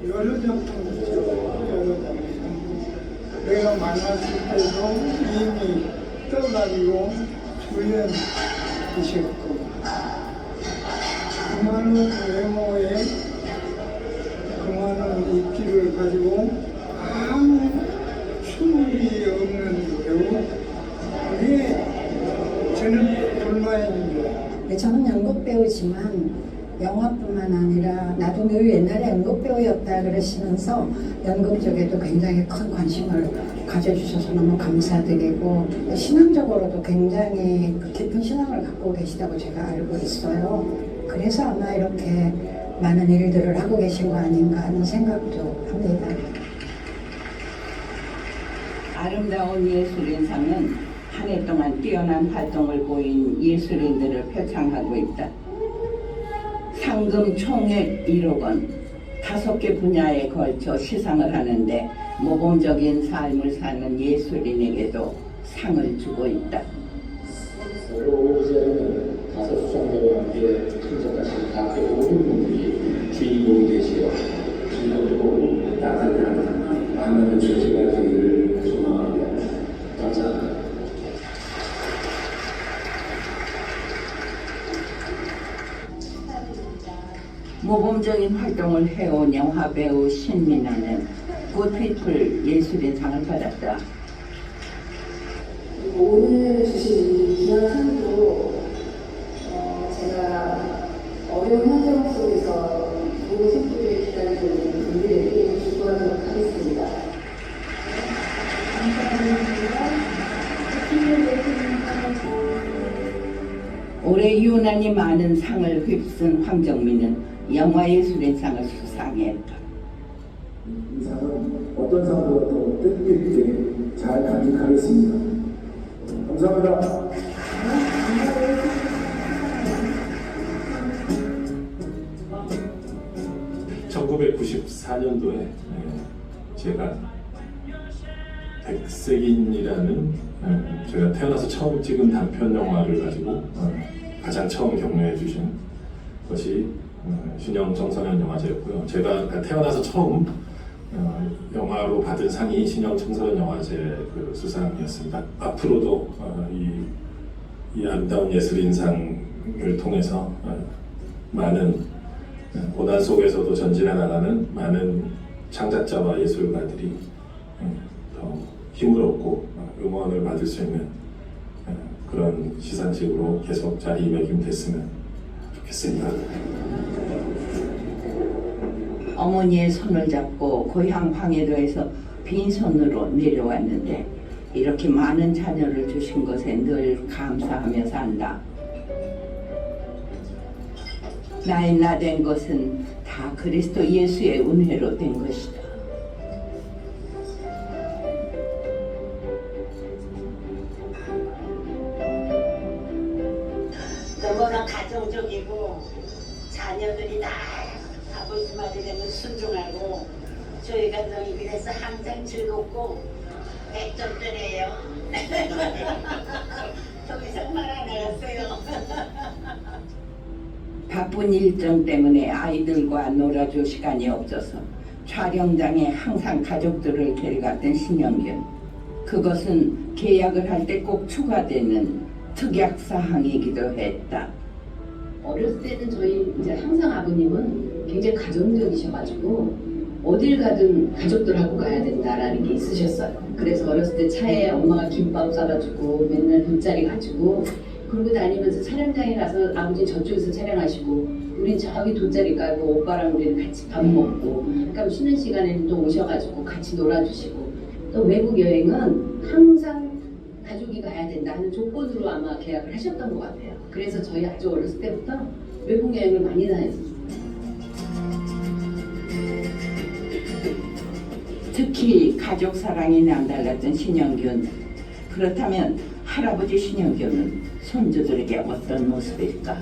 여러 작품이죠. 내가 만났을 때도 이미 떠가지고 주연이셨고 그 많은 외모에 그 많은 입기를 가지고 아무 춤이 없는 배우, 그게 저는 불만입니다. 네, 저는 연극 배우지만 영화뿐만 아니라 나도 늘 옛날에 연극 배우였다 그러시면서 연극 쪽에도 굉장히 큰 관심을 가져주셔서 너무 감사드리고 신앙적으로도 굉장히 깊은 신앙을 갖고 계시다고 제가 알고 있어요. 그래서 아마 이렇게 많은 일들을 하고 계신 거 아닌가 하는 생각도 합니다. 아름다운 예술인상은 한 해 동안 뛰어난 활동을 보인 예술인들을 표창하고 있다. 상금 총액 1억 원, 5개 분야에 걸쳐 시상을 하는데 모범적인 삶을 사는 예술인에게도 상을 주고 있다. 올해는 5 수상자와 함께 참석하신 각 모든 분들이 주인공이 되시어 주인공으로 따뜻한 만남의 주제가 되기를 소망합니다. 감사합니다. 모범적인 활동을 해온 영화배우 신민아는 굿피플 예술인상을 받았다. 오늘 주신 이 귀한 상도 제가 어려운 환경 속에서 좋은 선물을 기다리고 있는 분들에게 기부하도록 하겠습니다. 올해 유난히 많은 상을 휩쓴 황정민은 영화예술인상을 수상했다. 이 상은 어떤 상보다 더 뜻깊게 잘 간직하겠습니다. 감사합니다. 1994년도에 제가 백색인이라는 제가 태어나서 처음 찍은 단편 영화를 가지고 가장 처음 격려해 주신 것이 신영 청소년 영화제였고요. 제가 태어나서 처음 영화로 받은 상이 신영 청소년 영화제 그 수상이었습니다. 앞으로도 이 아름다운 예술인상을 통해서 많은 고난 속에서도 전진해 나가는 많은 창작자와 예술가들이 더 힘을 얻고 응원을 받을 수 있는 그런 시상식으로 계속 자리매김됐으면 좋겠습니다. 어머니의 손을 잡고 고향 황해도에서 빈손으로 내려왔는데 이렇게 많은 자녀를 주신 것에 늘 감사하며 산다. 나의 나 된 것은 다 그리스도 예수의 은혜로 된 것이다. 너무나 가정적이고 자녀들이 다 아버지 말에 되면 순종하고 저희가 늘 그래서 항상 즐겁고 백점들이에요. 더 이상 말 안 하겠어요. 바쁜 일정 때문에 아이들과 놀아줄 시간이 없어서 촬영장에 항상 가족들을 데려갔던 신영균. 그것은 계약을 할 때 꼭 추가되는 특약사항이기도 했다. 어렸을 때는 저희 이제 항상 아버님은 굉장히 가정적이셔가지고 어딜 가든 가족들하고 가야 된다라는 게 있으셨어요. 그래서 어렸을 때 차에 엄마가 김밥 싸가지고 맨날 돗자리 가지고 그러고 다니면서 촬영장에 가서 아버지 저쪽에서 촬영하시고 우린 저기 돗자리 깔고 오빠랑 우리는 같이 밥 먹고 그러니까 쉬는 시간에는 또 오셔가지고 같이 놀아주시고 또 외국 여행은 항상 가족이 가야 된다 하는 조건으로 아마 계약을 하셨던 것 같아요. 그래서 저희 아주 어렸을 때부터 외국 여행을 많이 다녔어요. 특히 가족 사랑이 남달랐던 신영균. 그렇다면 할아버지 신영균은 손주들에게 어떤 모습일까?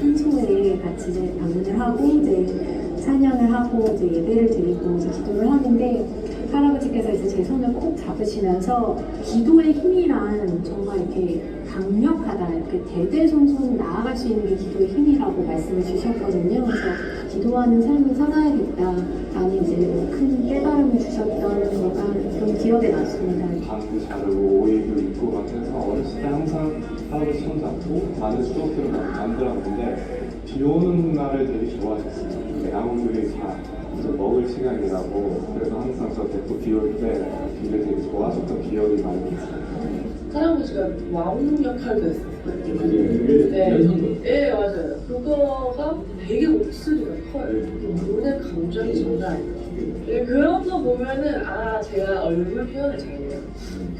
한송을 같이 이제 방문을 하고 이제 찬양을 하고 이제 예배를 드리고 이제 기도를 하는데 할아버지께서 이제 제 손을 꼭 잡으시면서 기도의 힘이란 정말 이렇게 강력하다, 이렇게 대대손손 나아갈 수 있는 게 기도의 힘이라고 말씀을 주셨거든요. 그래서 기도하는 삶을 살아야겠다라는 이제 큰 깨달음을 주셨던 거가 좀 기억에 남습니다. 감도 자르고 오이도 입고 같아서 어렸을 때 항상 할아버지 손 잡고 많은 추억들을 만들었는데 비 오는 날을 되게 좋아하셨어요. 나무들이 다 이제 먹을 시간이라고 그래서 항상 저 대포 비 올 때 비를 되게 좋아하셨던 기억이 많이 있어요. 할아버지가 왕 역할도 했었어요. 네. 네, 맞아요. 그거가 되게 목소리가 커요. 노래 감정이 장난 아니에요. 네, 그런 거 보면은 아 제가 얼굴 표현을 잘해요.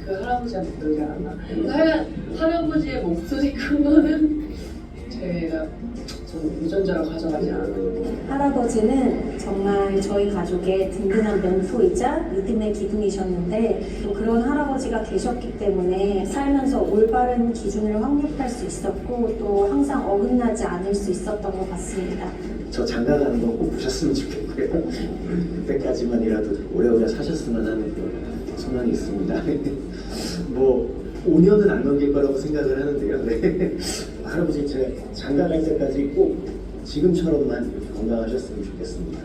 그 할아버지한테 그러지 않았나. 하여간 할아버지의 목소리 큰 거는 제가 좀 유전자로 가져가지 않아요. 할아버지는 정말 저희 가족의 든든한 멘토이자 믿음의 기둥이셨는데 또 그런 할아버지가 계셨기 때문에 살면서 올바른 기준을 확립할 수 있었고 또 항상 어긋나지 않을 수 있었던 것 같습니다. 저 장가가는 거 꼭 보셨으면 좋겠고요. 그때까지만이라도 오래오래 사셨으면 하는 그 소망이 있습니다. 뭐 5년은 안 넘길 거라고 생각을 하는데요. 네. 할아버지 제가 장가갈 때까지 꼭 지금처럼만 이렇게 건강하셨으면 좋겠습니다.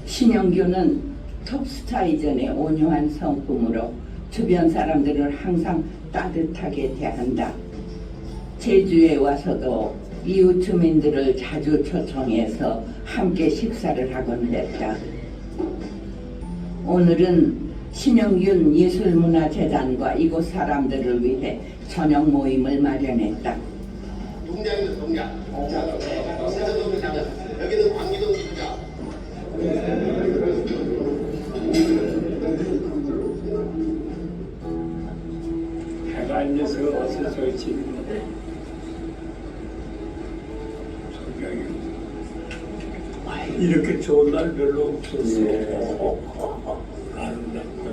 신영균은 톱스타 이전의 온유한 성품으로 주변 사람들을 항상 따뜻하게 대한다. 제주에 와서도 이웃 주민들을 자주 초청해서 함께 식사를 하곤 했다. 오늘은 신영균 예술문화재단과 이곳 사람들을 위해 저녁 모임을 마련했다. 동장입니다. 동장. 여기는 광기동 동장. 해가 있어서 어서 저지. 이렇게 좋은 날 별로 없었어. 아름답고.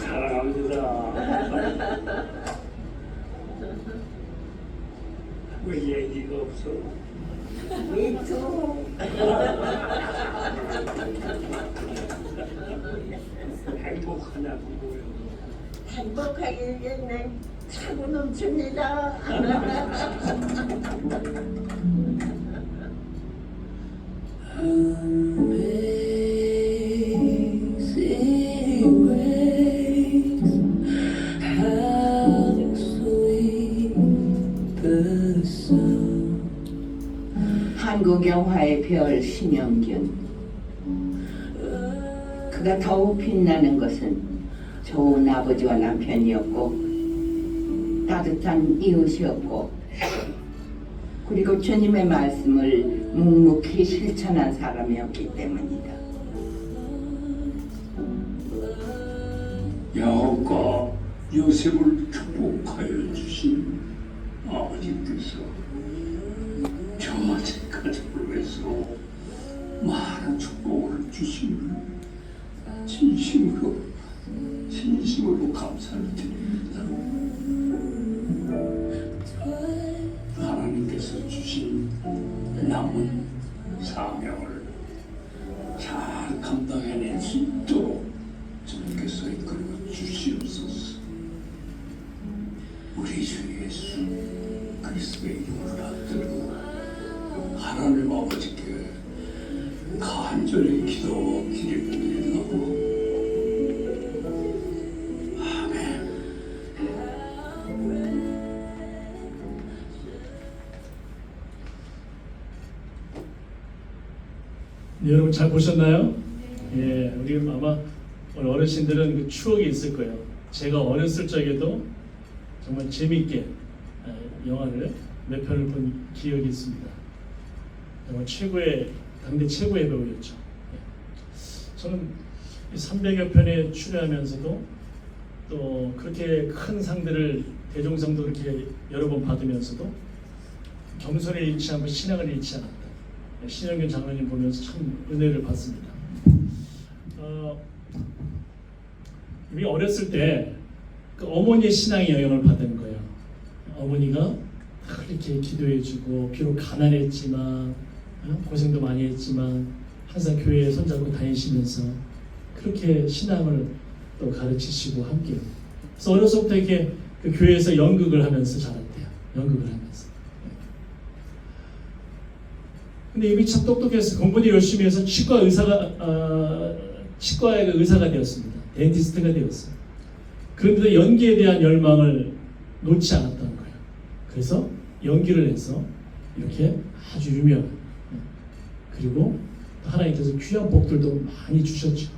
사랑합니다. 왜 얘기가 없어? 미투. 행복하냐고요. 행복하겠네. 차고 넘칩니다. 한국 영화의 별 신영균. 그가 더욱 빛나는 것은 좋은 아버지와 남편이었고 따뜻한 이웃이었고 그리고 주님의 말씀을 묵묵히 실천한 사람이었기 때문이다. 야곱과 요셉을 축복하여 주신 아버지께서 저와 제 가족을 위해서 많은 축복을 주심을 진심으로 감사를 드립니다. 하나님께서 주신 남은 사명을 잘 감당해낼 수 있도록 주님께서 이끌어 주시옵소서. 우리 주 예수 그리스도의 이름으로 받들고 하나님 아버지께 간절히 기도드립니다. 아멘. 네, 여러분 잘 보셨나요? 예, 우리 아마 오늘 어르신들은 그 추억이 있을 거예요. 제가 어렸을 적에도 정말 재밌게 영화를 몇 편을 본 기억이 있습니다. 정말 당대 최고의 배우였죠. 저는 300여 편에 출연하면서도 또 그렇게 큰 상들을 대종상도 그렇게 여러 번 받으면서도 겸손을 잃지 않고 신앙을 잃지 않았다. 신영균 장로님 보면서 참 은혜를 받습니다. 우리 어렸을 때 그 어머니의 신앙의 영향을 받은 거예요. 어머니가 그렇게 기도해주고 비록 가난했지만 고생도 많이 했지만 항상 교회에 손잡고 다니시면서 그렇게 신앙을 또 가르치시고 함께. 그래서 어려서부터 이렇게 그 교회에서 연극을 하면서 자랐대요. 연극을 하면서. 근데 이미 참 똑똑해서 공부도 열심히 해서 치과의 의사가 되었습니다. 덴티스트가 되었어요. 그런데도 연기에 대한 열망을 놓지 않았다는 거예요. 그래서 연기를 해서 이렇게 아주 유명한, 그리고 하나님께서 귀한 복들도 많이 주셨죠.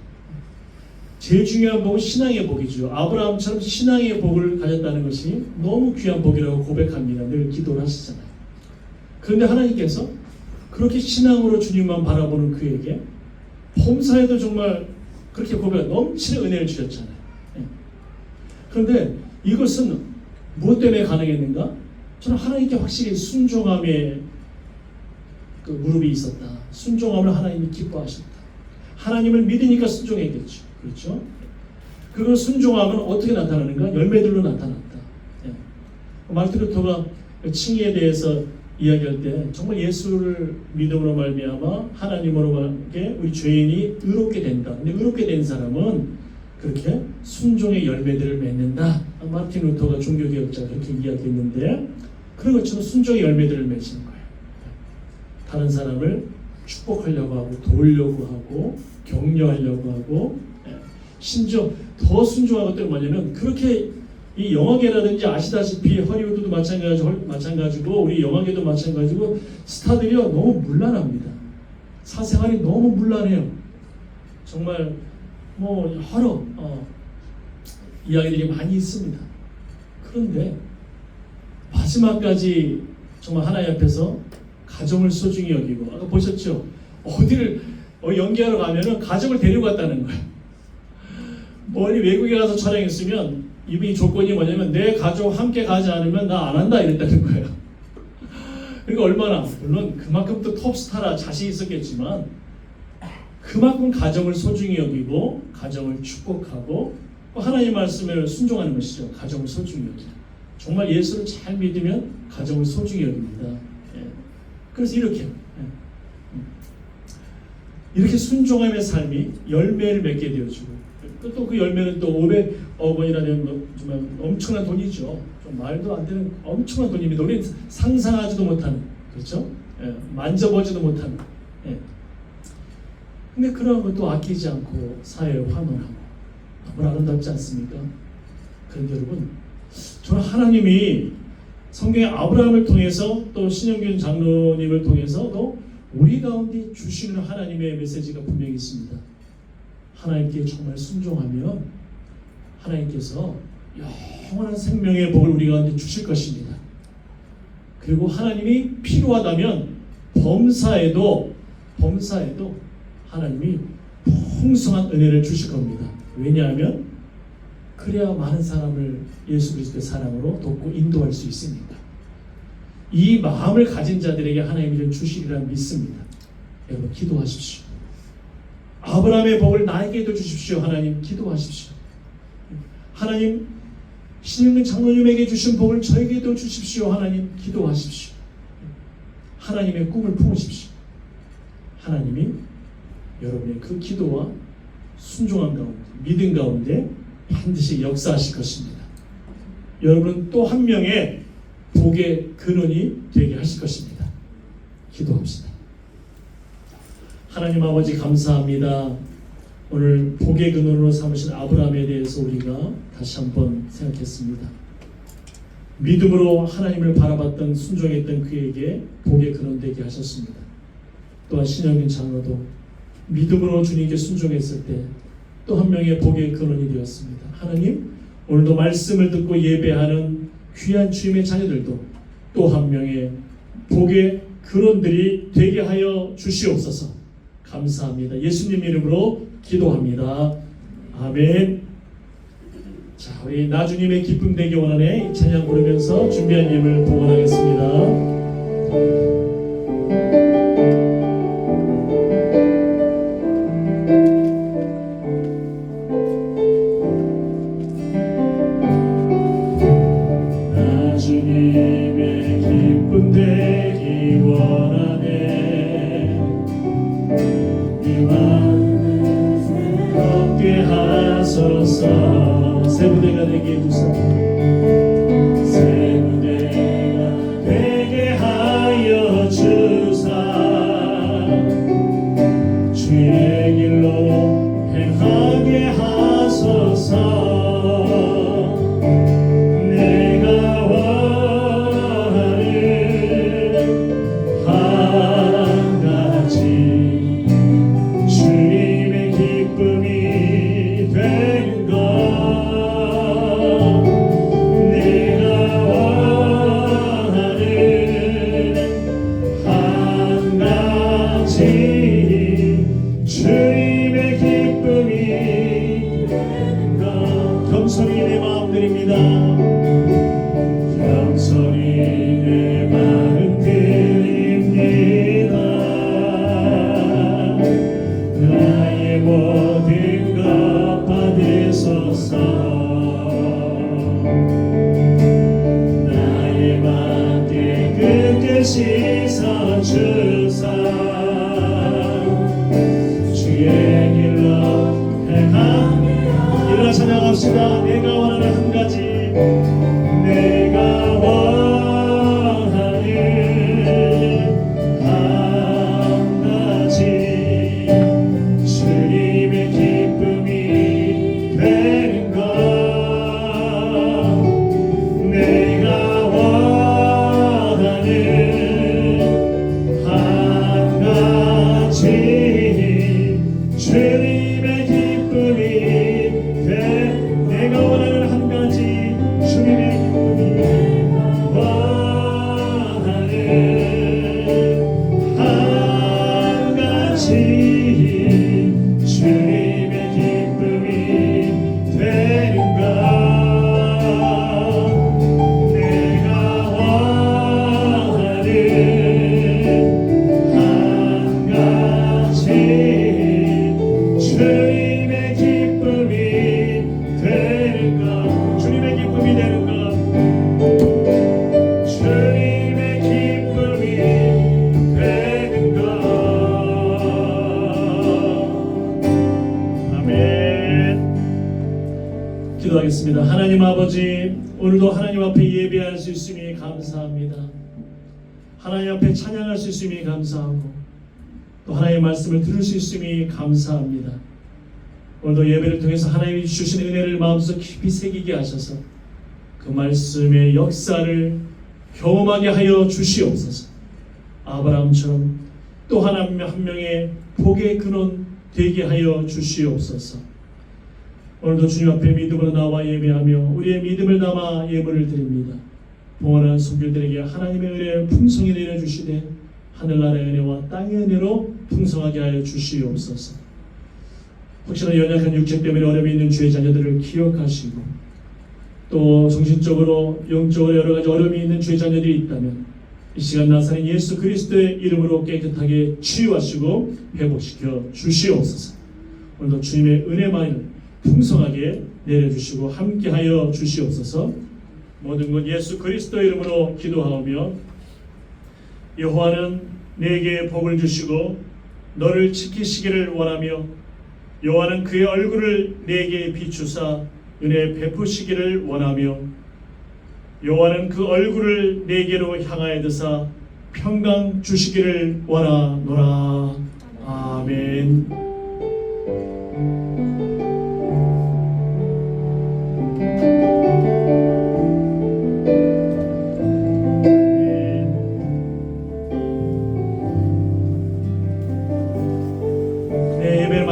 제일 중요한 복은 신앙의 복이죠. 아브라함처럼 신앙의 복을 가졌다는 것이 너무 귀한 복이라고 고백합니다. 늘 기도를 하시잖아요. 그런데 하나님께서 그렇게 신앙으로 주님만 바라보는 그에게 범사에도 정말 그렇게 고백 넘치는 은혜를 주셨잖아요. 그런데 이것은 무엇 때문에 가능했는가? 저는 하나님께 확실히 순종함에 그 무릎이 있었다. 순종함을 하나님이 기뻐하셨다. 하나님을 믿으니까 순종했겠죠. 그렇죠? 그 순종함은 어떻게 나타나는가? 열매들로 나타났다. 마르틴 루터가 칭의에 대해서 이야기할 때 정말 예수를 믿음으로 말미암아 하나님으로밖에 우리 죄인이 의롭게 된다. 근데 의롭게 된 사람은 그렇게 순종의 열매들을 맺는다. 마르틴 루터가 종교개혁자 그렇게 이야기했는데 그런 것처럼 순종의 열매들을 맺는 거예요. 다른 사람을 축복하려고 하고 도우려고 하고 격려하려고 하고 심지어 더 순종한 것들은 뭐냐면 그렇게 이 영화계라든지 아시다시피 허리우드도 마찬가지고 우리 영화계도 마찬가지고 스타들이요 너무 문란합니다. 사생활이 너무 문란해요. 정말 뭐 여러 이야기들이 많이 있습니다. 그런데 마지막까지 정말 하나님 앞에서 가정을 소중히 여기고, 아까 보셨죠? 어디를 연기하러 가면은 가족을 데리고 갔다는 거예요. 멀리 외국에 가서 촬영했으면 이분이 조건이 뭐냐면 내 가족 함께 가지 않으면 나 안 한다 이랬다는 거예요. 그러니까 얼마나, 물론 그만큼 또 톱스타라 자신이 있었겠지만 그만큼 가정을 소중히 여기고 가정을 축복하고 하나님 말씀을 순종하는 것이죠. 가정을 소중히 여기다. 정말 예수를 잘 믿으면 가정을 소중히 여깁니다. 그래서 이렇게 순종함의 삶이 열매를 맺게 되어지고, 또 그 열매는 또 500억원이라는 정말 엄청난 돈이죠. 좀 말도 안 되는 엄청난 돈입니다. 우리는 상상하지도 못하는, 그렇죠? 만져보지도 못하는. 근데 그런 것도 아끼지 않고 사회에 환원하고 너무 아름답지 않습니까? 그런데 여러분, 저는 하나님이 성경의 아브라함을 통해서 또 신영균 장로님을 통해서도 우리 가운데 주시는 하나님의 메시지가 분명히 있습니다. 하나님께 정말 순종하면 하나님께서 영원한 생명의 복을 우리 가운데 주실 것입니다. 그리고 하나님이 필요하다면 범사에도 하나님이 풍성한 은혜를 주실 겁니다. 왜냐하면 그래야 많은 사람을 예수 그리스도의 사랑으로 돕고 인도할 수 있으니까. 이 마음을 가진 자들에게 하나님이 주시리라 믿습니다. 여러분 기도하십시오. 아브라함의 복을 나에게도 주십시오. 하나님 기도하십시오. 하나님 신영균 장로님에게 주신 복을 저에게도 주십시오. 하나님 기도하십시오. 하나님의 꿈을 품으십시오. 하나님이 여러분의 그 기도와 순종한 가운데, 믿음 가운데 반드시 역사하실 것입니다. 여러분은 또 한 명의 복의 근원이 되게 하실 것입니다. 기도합시다. 하나님 아버지 감사합니다. 오늘 복의 근원으로 삼으신 아브라함에 대해서 우리가 다시 한번 생각했습니다. 믿음으로 하나님을 바라봤던 순종했던 그에게 복의 근원 되게 하셨습니다. 또한 신영균 장로도 믿음으로 주님께 순종했을 때 또 한 명의 복의 근원이 되었습니다. 하나님, 오늘도 말씀을 듣고 예배하는 귀한 주님의 자녀들도 또 한 명의 복의 근원들이 되게 하여 주시옵소서. 감사합니다. 예수님 이름으로 기도합니다. 아멘. 자, 우리 나주님의 기쁨 되기 원하네 이 찬양 부르면서 준비한 예물 봉헌하겠습니다. 새 무대가 되게 해주소서. 새 무대가 되게 하여 주사 주의 길로 행하게 하소서. 내가 원하는 한 가지 주님의 기쁨이 되는 것. 주님의 기쁨이 겸손히 내 마음 드립니다. 겸손히 내 마음 드립니다. 나의 모든 것 받으소서. 나의 맘에 끝끝이 서주사 주의 길로 행하며. 일어나 찬양합시다. 내가 원하는 한 가지, 내가 원하는 한 가지 주님의 기쁨이 되는 것. 기도하겠습니다. 하나님 아버지, 오늘도 하나님 앞에 예배할 수 있음이 감사합니다. 하나님 앞에 찬양할 수 있음이 감사하고 또 하나님의 말씀을 들을 수 있음이 감사합니다. 오늘도 예배를 통해서 하나님이 주신 은혜를 마음속 깊이 새기게 하셔서 그 말씀의 역사를 경험하게 하여 주시옵소서. 아브라함처럼 또 한 명의 복의 근원 되게 하여 주시옵소서. 오늘도 주님 앞에 믿음으로 나와 예배하며 우리의 믿음을 담아 예물을 드립니다. 봉헌한 손길들에게 하나님의 은혜를 풍성히 내려주시되 하늘나라의 은혜와 땅의 은혜로 풍성하게 하여 주시옵소서. 혹시나 연약한 육체 때문에 어려움이 있는 주의 자녀들을 기억하시고 또 정신적으로 영적으로 여러 가지 어려움이 있는 주의 자녀들이 있다면 이 시간 나사렛 예수 그리스도의 이름으로 깨끗하게 치유하시고 회복시켜 주시옵소서. 오늘도 주님의 은혜만을 풍성하게 내려주시고 함께하여 주시옵소서. 모든 것 예수 그리스도의 이름으로 기도하오며 여호와는 내게 복을 주시고 너를 지키시기를 원하며 여호와는 그의 얼굴을 내게 비추사 은혜 베푸시기를 원하며 여호와는 그 얼굴을 내게로 향하여 드사 평강 주시기를 원하노라. 아멘.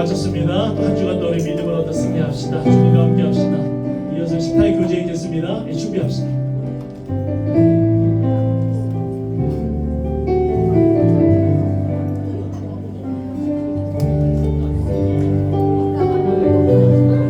마쳤습니다. 한 주간도 우리 믿음을 얻어 승리합시다. 주님과 함께 합시다. 이어서 식탁의 교제에 있겠습니다. 준비합시다.